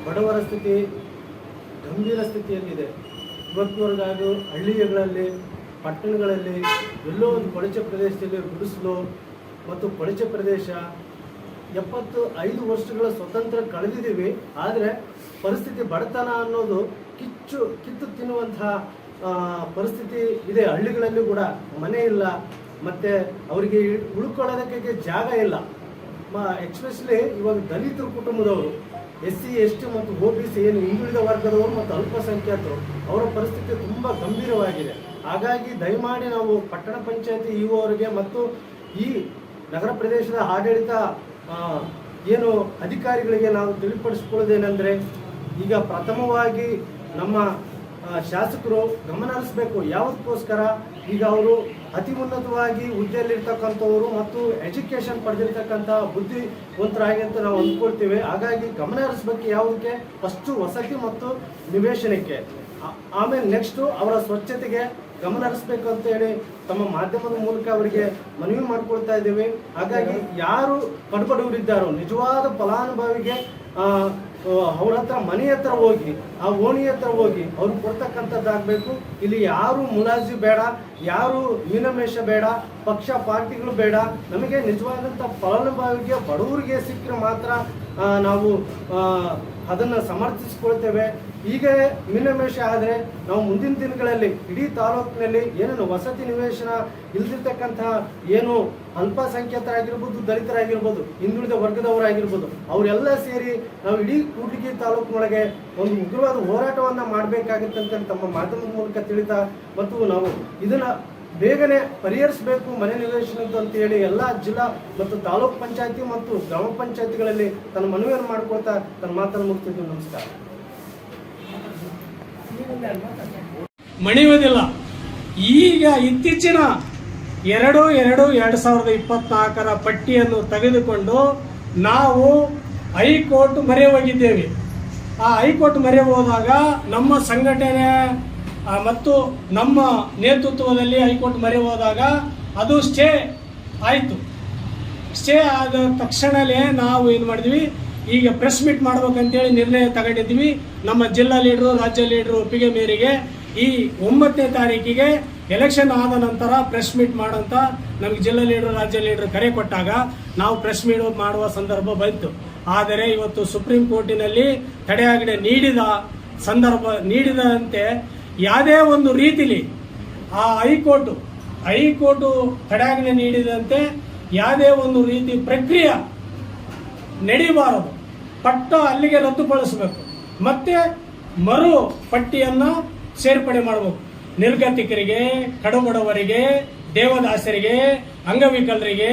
ಬಡವರ ಸ್ಥಿತಿ ಗಂಭೀರ ಸ್ಥಿತಿಯಲ್ಲಿದೆ. ಇವತ್ತಿನವರೆಗಾಗೂ ಹಳ್ಳಿಗಳಲ್ಲಿ, ಪಟ್ಟಣಗಳಲ್ಲಿ ಎಲ್ಲೋ ಒಂದು ಕೊಳಚೆ ಪ್ರದೇಶದಲ್ಲಿ ಗುಡಿಸಲು ಮತ್ತು ಕೊಳಚೆ ಪ್ರದೇಶ 75 ವರ್ಷಗಳ ಸ್ವತಂತ್ರ ಕಳೆದಿದ್ದೀವಿ. ಆದರೆ ಪರಿಸ್ಥಿತಿ ಬಡತನ ಅನ್ನೋದು ಕಿತ್ತು ತಿನ್ನುವಂತಹ ಪರಿಸ್ಥಿತಿ ಇದೆ. ಹಳ್ಳಿಗಳಲ್ಲಿ ಕೂಡ ಮನೆ ಇಲ್ಲ, ಮತ್ತು ಅವರಿಗೆ ಉಳ್ಕೊಳ್ಳೋದಕ್ಕೆ ಜಾಗ ಇಲ್ಲ. ಎಕ್ಸ್ಪೆಷಲಿ ಇವಾಗ ದಲಿತರ ಕುಟುಂಬದವರು, SC ST ಮತ್ತು OBC ಏನು ಹಿಂದುಳಿದ ವರ್ಗದವರು ಮತ್ತು ಅಲ್ಪಸಂಖ್ಯಾತರು, ಅವರ ಪರಿಸ್ಥಿತಿ ತುಂಬ ಗಂಭೀರವಾಗಿದೆ. ಹಾಗಾಗಿ ದಯಮಾಡಿ ನಾವು ಪಟ್ಟಣ ಪಂಚಾಯತಿ ಇಒ ಅವರಿಗೆ ಮತ್ತು ಈ ನಗರ ಪ್ರದೇಶದ ಆಡಳಿತ ಏನು ಅಧಿಕಾರಿಗಳಿಗೆ ನಾವು ತಿಳಿಪಡಿಸ್ಕೊಳ್ಳೋದೇನೆಂದರೆ, ಈಗ ಪ್ರಥಮವಾಗಿ ನಮ್ಮ ಶಾಸಕರು ಗಮನ ಹರಿಸಬೇಕು. ಯಾವುದಕ್ಕೋಸ್ಕರ ಈಗ ಅವರು ಅತಿ ಉನ್ನತವಾಗಿ ಹುದ್ದೆಯಲ್ಲಿರ್ತಕ್ಕಂಥವರು ಮತ್ತು ಎಜುಕೇಷನ್ ಪಡೆದಿರ್ತಕ್ಕಂಥ ಬುದ್ಧಿವಂತರಾಗಿ ಅಂತ ನಾವು ಅಂದ್ಕೊಳ್ತೀವಿ. ಹಾಗಾಗಿ ಗಮನ ಹರಿಸಬೇಕು. ಯಾವುದಕ್ಕೆ? ಫಸ್ಟು ವಸತಿ ಮತ್ತು ನಿವೇಶನಕ್ಕೆ, ಆಮೇಲೆ ನೆಕ್ಸ್ಟು ಅವರ ಸ್ವಚ್ಛತೆಗೆ ಗಮನ ಹರಿಸಬೇಕು ಅಂತ ಹೇಳಿ ತಮ್ಮ ಮಾಧ್ಯಮದ ಮೂಲಕ ಅವರಿಗೆ ಮನವಿ ಮಾಡ್ಕೊಳ್ತಾ ಇದ್ದೀವಿ. ಹಾಗಾಗಿ ಯಾರು ಕಡುಬಡವರಿದ್ದಾರೋ ನಿಜವಾದ ಫಲಾನುಭವಿಗೆ ಅವ್ರ ಹತ್ರ ಮನೆ ಹತ್ರ ಹೋಗಿ, ಆ ಓಣಿ ಹತ್ರ ಹೋಗಿ ಅವ್ರಿಗೆ ಕೊಡ್ತಕ್ಕಂಥದ್ದಾಗಬೇಕು. ಇಲ್ಲಿ ಯಾರು ಮುಲಾಜಿ ಬೇಡ, ಯಾರು ಮೀನಮೇಷ ಬೇಡ, ಪಕ್ಷ ಪಾರ್ಟಿಗಳು ಬೇಡ. ನಮಗೆ ನಿಜವಾದಂಥ ಫಲಾನುಭವಿಗೆ ಬಡವರಿಗೆ ಸಿಕ್ಕರೆ ಮಾತ್ರ ನಾವು ಅದನ್ನು ಸಮರ್ಥಿಸಿಕೊಳ್ತೇವೆ. ಈಗ ಮೀನಮೇಷ ಆದರೆ ನಾವು ಮುಂದಿನ ದಿನಗಳಲ್ಲಿ ಇಡೀ ತಾಲೂಕಿನಲ್ಲಿ ಏನೇನು ವಸತಿ ನಿವೇಶನ ಇಲ್ದಿರ್ತಕ್ಕಂತಹ ಏನು ಅಲ್ಪಸಂಖ್ಯಾತರಾಗಿರ್ಬೋದು, ದಲಿತರಾಗಿರ್ಬೋದು, ಹಿಂದುಳಿದ ವರ್ಗದವರಾಗಿರ್ಬೋದು, ಅವರೆಲ್ಲ ಸೇರಿ ನಾವು ಇಡೀ ಕೂಡ್ಲಿಗಿ ತಾಲೂಕಿನೊಳಗೆ ಒಂದು ಉಗ್ರವಾದ ಹೋರಾಟವನ್ನು ಮಾಡಬೇಕಾಗುತ್ತೆ ಅಂತ ತಮ್ಮ ಮಾಧ್ಯಮದ ಮೂಲಕ ತಿಳಿತಾ, ಮತ್ತು ನಾವು ಇದನ್ನು ಬೇಗನೆ ಪರಿಹರಿಸಬೇಕು ಮನೆ ನಿವೇಶನದ್ದು ಅಂತ ಹೇಳಿ ಎಲ್ಲ ಜಿಲ್ಲಾ ಮತ್ತು ತಾಲೂಕು ಪಂಚಾಯತಿ ಮತ್ತು ಗ್ರಾಮ ಪಂಚಾಯತಿಗಳಲ್ಲಿ ತನ್ನ ಮನವಿಯನ್ನು ಮಾಡ್ಕೊಳ್ತಾ ತನ್ನ ಮಾತನ್ನು ಮುಗಿಸ್ತಿದ್ವಿ. ನಮಸ್ಕಾರ. ಮಣಿಯುವುದಿಲ್ಲ. ಈಗ ಇತ್ತೀಚಿನ 2/2/2024 ಪಟ್ಟಿಯನ್ನು ತೆಗೆದುಕೊಂಡು ನಾವು ಹೈಕೋರ್ಟ್ ಮೊರೆ ಹೋಗಿದ್ದೇವೆ. ಆ ಹೈಕೋರ್ಟ್ ಮೊರೆ ಹೋದಾಗ ನಮ್ಮ ಸಂಘಟನೆ ಮತ್ತು ನಮ್ಮ ನೇತೃತ್ವದಲ್ಲಿ ಹೈಕೋರ್ಟ್ ಮೊರೆ ಹೋದಾಗ ಅದು ಸ್ಟೇ ಆಯಿತು. ಸ್ಟೇ ಆದ ತಕ್ಷಣವೇ ನಾವು ಏನು ಮಾಡಿದ್ವಿ, ಈಗ ಪ್ರೆಸ್ ಮೀಟ್ ಮಾಡ್ಬೇಕಂತೇಳಿ ನಿರ್ಣಯ ತಗೊಂಡಿದ್ವಿ. ನಮ್ಮ ಜಿಲ್ಲಾ ಲೀಡ್ರು, ರಾಜ್ಯ ಲೀಡ್ರು ಒಪ್ಪಿಗೆ ಮೇರೆಗೆ ಈ 9ನೇ ತಾರೀಕಿಗೆ ಎಲೆಕ್ಷನ್ ಆದ ನಂತರ ಪ್ರೆಸ್ ಮೀಟ್ ಮಾಡಂತ ನಮಗೆ ಜಿಲ್ಲಾ ಲೀಡ್ರು, ರಾಜ್ಯ ಲೀಡ್ರು ಕರೆ ಕೊಟ್ಟಾಗ ನಾವು ಪ್ರೆಸ್ ಮೀಟ್ ಮಾಡುವ ಸಂದರ್ಭ ಬಂತು. ಆದರೆ ಇವತ್ತು ಸುಪ್ರೀಂ ಕೋರ್ಟಿನಲ್ಲಿ ತಡೆಯಾಜ್ಞೆ ನೀಡಿದಂತೆ ಯಾವುದೇ ಒಂದು ರೀತಿಲಿ ಆ ಹೈಕೋರ್ಟು ತಡೆಯಾಜ್ಞೆ ನೀಡಿದಂತೆ ಯಾವುದೇ ಒಂದು ರೀತಿ ಪ್ರಕ್ರಿಯೆ ನಡೀಬಾರದು. ಪಟ್ಟ ಅಲ್ಲಿಗೆ ರದ್ದುಪಡಿಸಬೇಕು, ಮತ್ತೆ ಮರು ಪಟ್ಟಿಯನ್ನು ಸೇರ್ಪಡೆ ಮಾಡಬೇಕು. ನಿರ್ಗತಿಕರಿಗೆ, ಕಡುಬಡವರಿಗೆ, ದೇವದಾಸರಿಗೆ, ಅಂಗವಿಕಲರಿಗೆ,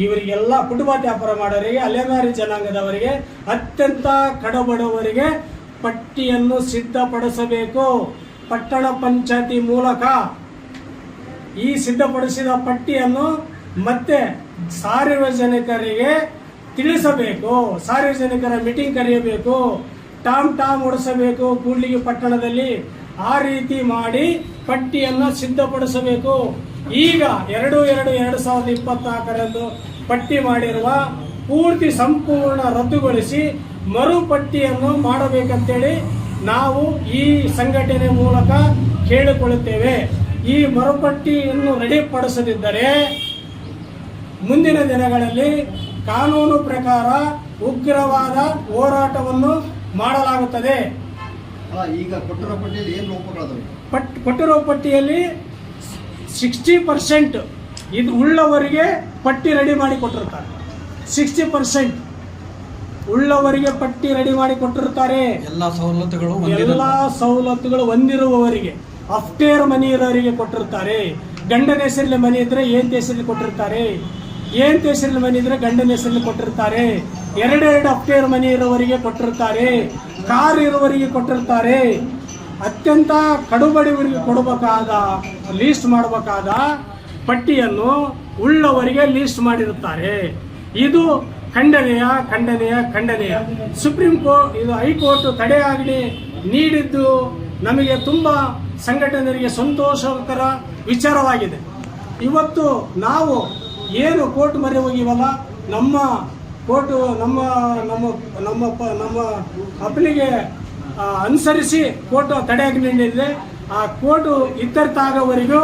ಇವರಿಗೆಲ್ಲ ಫುಟ್ಪಾತ್ ವ್ಯಾಪಾರ ಮಾಡೋರಿಗೆ, ಅಲೆಮಾರಿ ಜನಾಂಗದವರಿಗೆ, ಅತ್ಯಂತ ಕಡುಬಡವರಿಗೆ ಪಟ್ಟಿಯನ್ನು ಸಿದ್ಧಪಡಿಸಬೇಕು. ಪಟ್ಟಣ ಪಂಚಾಯತಿ ಮೂಲಕ ಈ ಸಿದ್ಧಪಡಿಸಿದ ಪಟ್ಟಿಯನ್ನು ಮತ್ತೆ ಸಾರ್ವಜನಿಕರಿಗೆ ತಿಳಿಸಬೇಕು. ಸಾರ್ವಜನಿಕರ ಮೀಟಿಂಗ್ ಕರೆಯಬೇಕು, ಟಾಮ್ ಓಡಿಸಬೇಕು ಕೂಡ್ಲಿಗಿ ಪಟ್ಟಣದಲ್ಲಿ. ಆ ರೀತಿ ಮಾಡಿ ಪಟ್ಟಿಯನ್ನು ಸಿದ್ಧಪಡಿಸಬೇಕು. ಈಗ 2/2/2024 ಪಟ್ಟಿ ಮಾಡಿರುವ ಪೂರ್ತಿ ಸಂಪೂರ್ಣ ರದ್ದುಗೊಳಿಸಿ ಮರುಪಟ್ಟಿಯನ್ನು ಮಾಡಬೇಕಂತೇಳಿ ನಾವು ಈ ಸಂಘಟನೆ ಮೂಲಕ ಕೇಳಿಕೊಳ್ಳುತ್ತೇವೆ. ಈ ಮರುಪಟ್ಟಿಯನ್ನು ರೆಡಿಪಡಿಸದಿದ್ದರೆ ಮುಂದಿನ ದಿನಗಳಲ್ಲಿ ಕಾನೂನು ಪ್ರಕಾರ ಉಗ್ರವಾದ ಹೋರಾಟವನ್ನು ಮಾಡಲಾಗುತ್ತದೆ. ಈಗ ಕೊಟ್ಟಿರೋ ಪಟ್ಟಿಯಲ್ಲಿ ಏನು ಲೋಪಗಳಾದವು? ಕೊಟ್ಟಿರೋ ಪಟ್ಟಿಯಲ್ಲಿ 60% ಇದು ಉಳ್ಳವರಿಗೆ ಪಟ್ಟಿ ರೆಡಿ ಮಾಡಿ ಕೊಟ್ಟಿರ್ತಾರೆ. 60% ಉಳ್ಳವರಿಗೆ ಪಟ್ಟಿ ರೆಡಿ ಮಾಡಿ ಕೊಟ್ಟಿರ್ತಾರೆ. ಎಲ್ಲ ಸವಲತ್ತುಗಳು ಹೊಂದಿರುವವರಿಗೆ, ಅಫ್ಟೇರ್ ಮನಿ ಇರೋರಿಗೆ ಕೊಟ್ಟಿರ್ತಾರೆ. ಗಂಡನ ಹೆಸರಲ್ಲಿ ಮನೆ ಇದ್ರೆ ಏನ್ ಹೆಸರಲ್ಲಿ ಕೊಟ್ಟಿರ್ತಾರೆ, ಏನ್ ಹೆಸರಲ್ಲಿ ಮನೆ ಇದ್ರೆ ಗಂಡನ ಹೆಸರಲ್ಲಿ ಕೊಟ್ಟಿರ್ತಾರೆ. 2 ಅಫ್ಟೇರ್ ಮನಿ ಇರೋವರಿಗೆ ಕೊಟ್ಟಿರ್ತಾರೆ. ಕಾರ್ ಇರುವವರಿಗೆ ಕೊಟ್ಟಿರ್ತಾರೆ. ಅತ್ಯಂತ ಕಡುಬಡವರಿಗೆ ಕೊಡಬೇಕಾದ ಲೀಸ್ಟ್ ಮಾಡಬೇಕಾದ ಪಟ್ಟಿಯನ್ನು ಉಳ್ಳವರಿಗೆ ಲೀಸ್ಟ್ ಮಾಡಿರುತ್ತಾರೆ. ಇದು ಖಂಡನೀಯ. ಸುಪ್ರೀಂ ಕೋರ್ಟ್, ಇದು ಹೈಕೋರ್ಟ್ ತಡೆಯಾಜ್ಞೆ ನೀಡಿದ್ದು ನಮಗೆ ತುಂಬಾ ಸಂಘಟನೆಯರಿಗೆ ಸಂತೋಷಕರ ವಿಚಾರವಾಗಿದೆ. ಇವತ್ತು ನಾವು ಏನು ಕೋರ್ಟ್ ಮೊರೆ ಹೋಗಿವಲ್ಲ, ನಮ್ಮ ಕೋರ್ಟ್ ನಮ್ಮ ಅಪ್ಪಲಿಗೆ ಅನುಸರಿಸಿ ಕೋರ್ಟ್ ತಡೆಯಾಜ್ಞೆ ನೀಡಿದೆ. ಆ ಕೋರ್ಟ್ ಇತ್ಯರ್ಥ ಆಗೋವರೆಗೂ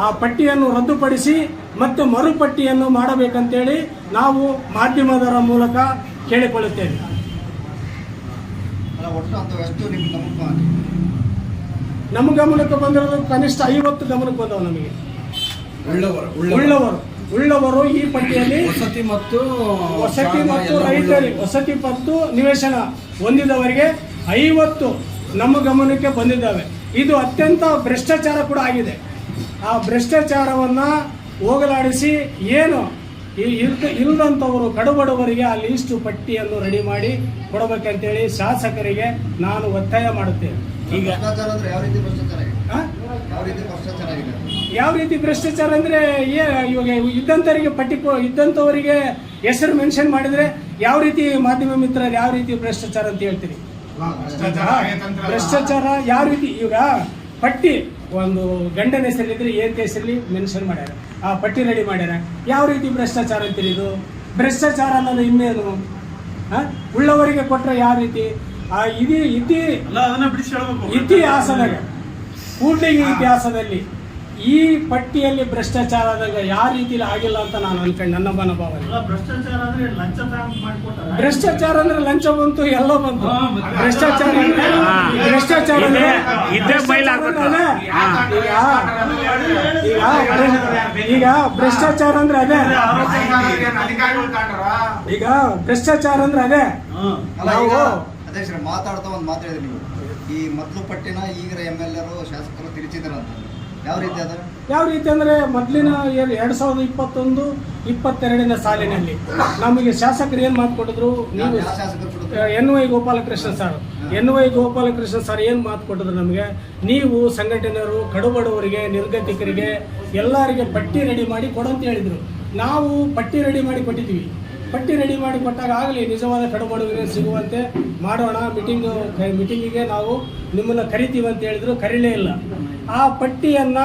ಆ ಪಟ್ಟಿಯನ್ನು ರದ್ದುಪಡಿಸಿ ಮತ್ತು ಮರುಪಟ್ಟಿಯನ್ನು ಮಾಡಬೇಕಂತೇಳಿ ನಾವು ಮಾಧ್ಯಮದವರ ಮೂಲಕ ಕೇಳಿಕೊಳ್ಳುತ್ತೇವೆ. ನಮ್ಮ ಗಮನಕ್ಕೆ ಬಂದಿರೋದು ಕನಿಷ್ಠ 50 ಗಮನಕ್ಕೆ ಬಂದವು. ನಮಗೆ ಉಳ್ಳವರು ಈ ಪಟ್ಟಿಯಲ್ಲಿ ವಸತಿ ಮತ್ತು ರೈತರಿಗೆ ವಸತಿ ಮತ್ತು ನಿವೇಶನ ಹೊಂದಿದವರಿಗೆ 50 ನಮ್ಮ ಗಮನಕ್ಕೆ ಬಂದಿದ್ದಾವೆ. ಇದು ಅತ್ಯಂತ ಭ್ರಷ್ಟಾಚಾರ ಕೂಡ ಆಗಿದೆ. ಆ ಭ್ರಷ್ಟಾಚಾರವನ್ನ ಹೋಗಲಾಡಿಸಿ ಏನು ಇಲ್ಲದಂಥವರು ಕಡುಬಡವರಿಗೆ ಆ ಲೀಸ್ಟ್ ಪಟ್ಟಿಯನ್ನು ರೆಡಿ ಮಾಡಿ ಕೊಡಬೇಕಂತೇಳಿ ಶಾಸಕರಿಗೆ ನಾನು ಒತ್ತಾಯ ಮಾಡುತ್ತೇನೆ. ಈಗ ಯಾವ ರೀತಿ ಭ್ರಷ್ಟಾಚಾರ ಅಂದ್ರೆ ಇವಾಗ ಇದ್ದಂಥವರಿಗೆ ಹೆಸರು ಮೆನ್ಷನ್ ಮಾಡಿದ್ರೆ ಯಾವ ರೀತಿ ಮಾಧ್ಯಮ ಮಿತ್ರರು ಯಾವ ರೀತಿ ಭ್ರಷ್ಟಾಚಾರ ಅಂತ ಹೇಳ್ತೀರಿ? ಭ್ರಷ್ಟಾಚಾರ ಯಾವ ರೀತಿ? ಈಗ ಪಟ್ಟಿ ಒಂದು ಗಂಡನ ಹೆಸರಿದ್ರೆ ಏನ್ ಹೆಸರಲ್ಲಿ ಮೆನ್ಷನ್ ಮಾಡ್ಯಾರ, ಆ ಪಟ್ಟಿ ರೆಡಿ ಮಾಡ್ಯಾರ. ಯಾವ ರೀತಿ ಭ್ರಷ್ಟಾಚಾರ ಅಂತೀರಿ? ಇದು ಭ್ರಷ್ಟಾಚಾರ ಅನ್ನೋದು ಇನ್ನೇನು? ಉಳ್ಳವರಿಗೆ ಕೊಟ್ರೆ ಯಾವ ರೀತಿ? ಇತಿಹಾಸದಾಗ ಕೂಡ್ಲಿಗಿ ಇತಿಹಾಸದಲ್ಲಿ ಈ ಪಟ್ಟಿಯಲ್ಲಿ ಭ್ರಷ್ಟಾಚಾರ ಆದಾಗ ಯಾವ ರೀತಿಲಿ ಆಗಿಲ್ಲ ಅಂತ ನಾನು ಅನ್ಕೊಂಡು ನನ್ನ ಮನೋಭಾವನೆ. ಭ್ರಷ್ಟಾಚಾರ ಅಂದ್ರೆ ಲಂಚ ಬಂತು, ಎಲ್ಲ ಬಂತು. ಭ್ರಷ್ಟಾಚಾರ ಈಗ ಭ್ರಷ್ಟಾಚಾರ ಅಂದ್ರೆ ಅದೇ. ಈಗ ಭ್ರಷ್ಟಾಚಾರ ಅಂದ್ರೆ ಅದೇ. ಮಾತಾಡ್ತಾ ಒಂದು ಮಾತಾಡಿದ್ರಿ ನೀವು, ಈ ಮೊದಲು ಪಟ್ಟಿನ ಈಗ MLA ಶಾಸಕರು ತಿರುಚಿದಾರಂತ. ಯಾವ ರೀತಿ ಅಂದ್ರೆ ಮೊದಲಿನ 2021-22 ಸಾಲಿನಲ್ಲಿ ನಮಗೆ ಶಾಸಕರು ಏನ್ ಮಾತು ಕೊಟ್ಟಿದ್ರು? ನೀವು NY ಗೋಪಾಲಕೃಷ್ಣ ಸರ್ ಏನ್ ಮಾತು ಕೊಟ್ಟಿದ್ರು ನಮಗೆ? ನೀವು ಸಂಘಟನೆಯವರು ಕಡುಬಡವರಿಗೆ, ನಿರ್ಗತಿಕರಿಗೆ ಎಲ್ಲರಿಗೆ ಪಟ್ಟಿ ರೆಡಿ ಮಾಡಿ ಕೊಡಂತ ಹೇಳಿದ್ರು. ನಾವು ಪಟ್ಟಿ ರೆಡಿ ಮಾಡಿ ಕೊಟ್ಟಿದ್ವಿ. ಪಟ್ಟಿ ರೆಡಿ ಮಾಡಿ ಕೊಟ್ಟಾಗ ಆಗಲಿ ನಿಜವಾದ ಕಡುಬಡವರಿಗೆ ಸಿಗುವಂತೆ ಮಾಡೋಣ, ಮೀಟಿಂಗಿಗೆ ನಾವು ನಿಮ್ಮನ್ನು ಕರಿತೀವಿ ಅಂತ ಹೇಳಿದ್ರು. ಕರೀಲೇ ಇಲ್ಲ. ಆ ಪಟ್ಟಿಯನ್ನ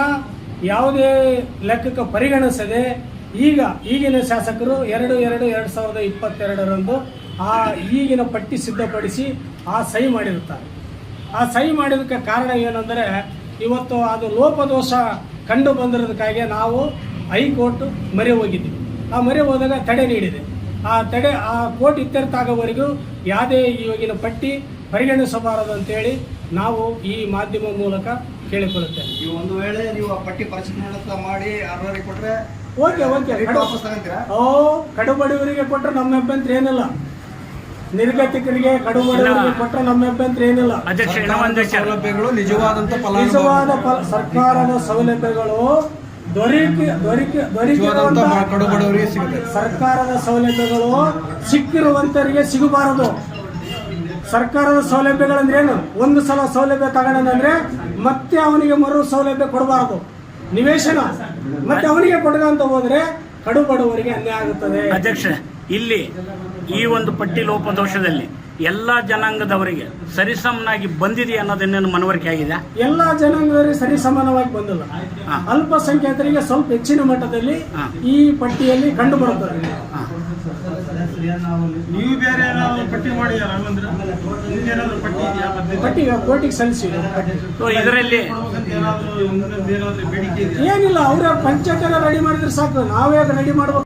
ಯಾವುದೇ ಲೆಕ್ಕಕ್ಕೆ ಪರಿಗಣಿಸದೆ ಈಗಿನ ಶಾಸಕರು 2/2/2022 ಆ ಈಗಿನ ಪಟ್ಟಿ ಸಿದ್ಧಪಡಿಸಿ ಆ ಸಹಿ ಮಾಡಿರುತ್ತಾರೆ. ಆ ಸಹಿ ಮಾಡಿದಕ್ಕೆ ಕಾರಣ ಏನಂದರೆ ಇವತ್ತು ಅದು ಲೋಪದೋಷ ಕಂಡು ಬಂದಿರೋದಕ್ಕಾಗಿ ನಾವು ಹೈಕೋರ್ಟ್ ಮೊರೆ ಹೋಗಿದ್ವಿ. ಆ ಮೊರೆ ಹೋದಾಗ ತಡೆ ನೀಡಿದೆ. ಆ ಕೋರ್ಟ್ ಇತ್ಯರ್ಥ ಆಗೋವರೆಗೂ ಯಾವುದೇ ಇವಾಗಿನ ಪಟ್ಟಿ ಪರಿಗಣಿಸಬಾರದು ಅಂತೇಳಿ ನಾವು ಈ ಮಾಧ್ಯಮ ಮೂಲಕ ಕೇಳಿಕೊಳ್ಳುತ್ತೇವೆ. ಒಂದು ವೇಳೆ ನೀವು ಆ ಪಟ್ಟಿ ಪರಿಶೀಲನೆ ಮಾಡಿ ಅರ್ಹರಿಗೆ ಕೊಟ್ರೆ ಓಕೆ. ಕಡುಬಡವರಿಗೆ ಕೊಟ್ಟರೆ ನಮ್ಮ ಅಭ್ಯಂತರ ಏನಿಲ್ಲ. ನಿರ್ಗತಿಕರಿಗೆ, ಕಡುಬಡವರಿಗೆ ಕೊಟ್ಟರೆ ನಮ್ಮ ಅಭ್ಯಂತರ ಏನಿಲ್ಲ. ಸೌಲಭ್ಯಗಳು ನಿಜವಾದ ಸರ್ಕಾರದ ಸೌಲಭ್ಯಗಳು ಸರ್ಕಾರದ ಸೌಲಭ್ಯಗಳು ಸಿಕ್ಕಿರುವಂತರಿಗೆ ಸಿಗಬಾರದು. ಸರ್ಕಾರದ ಸೌಲಭ್ಯಗಳಂದ್ರೆ ಏನು? ಒಂದು ಸಲ ಸೌಲಭ್ಯ ತಗೊಂಡಂದ್ರೆ ಮತ್ತೆ ಅವನಿಗೆ ಮರು ಸೌಲಭ್ಯ ಕೊಡಬಾರದು. ನಿವೇಶನ ಮತ್ತೆ ಅವನಿಗೆ ಕೊಡಗಂತ ಹೋದ್ರೆ ಕಡುಬಡವರಿಗೆ ಅನ್ಯಾಯ ಆಗುತ್ತದೆ. ಅಧ್ಯಕ್ಷ, ಇಲ್ಲಿ ಈ ಒಂದು ಪಟ್ಟಿ ಲೋಪದೋಷದಲ್ಲಿ ಎಲ್ಲಾ ಜನಾಂಗದವರಿಗೆ ಸರಿಸಮನಾಗಿ ಬಂದಿದೆ ಅನ್ನೋದನ್ನೇನು ಮನವರಿಕೆ ಆಗಿದೆ? ಎಲ್ಲಾ ಜನಾಂಗದವರಿಗೆ ಸರಿಸಮಾನವಾಗಿ ಬಂದಿಲ್ಲ. ಅಲ್ಪಸಂಖ್ಯಾತರಿಗೆ ಸ್ವಲ್ಪ ಹೆಚ್ಚಿನ ಮಟ್ಟದಲ್ಲಿ ಈ ಪಟ್ಟಿಯಲ್ಲಿ ಕಂಡು ಬರುತ್ತದೆ. ನೀವು ಬೇರೆ ಪಟ್ಟಿ ಮಾಡಿದಾರ? ಪಟ್ಟಿ ಕೋರ್ಟಿಗೆ ಸಲ್ಲಿಸಿ ಇದರಲ್ಲಿ ಏನಿಲ್ಲ. ಅವರ ಪಂಚಾಯತ್ ರೆಡಿ ಮಾಡಿದ್ರೆ ಸಾಕು, ನಾವೇ ರೆಡಿ ಮಾಡ್ಬೇಕು.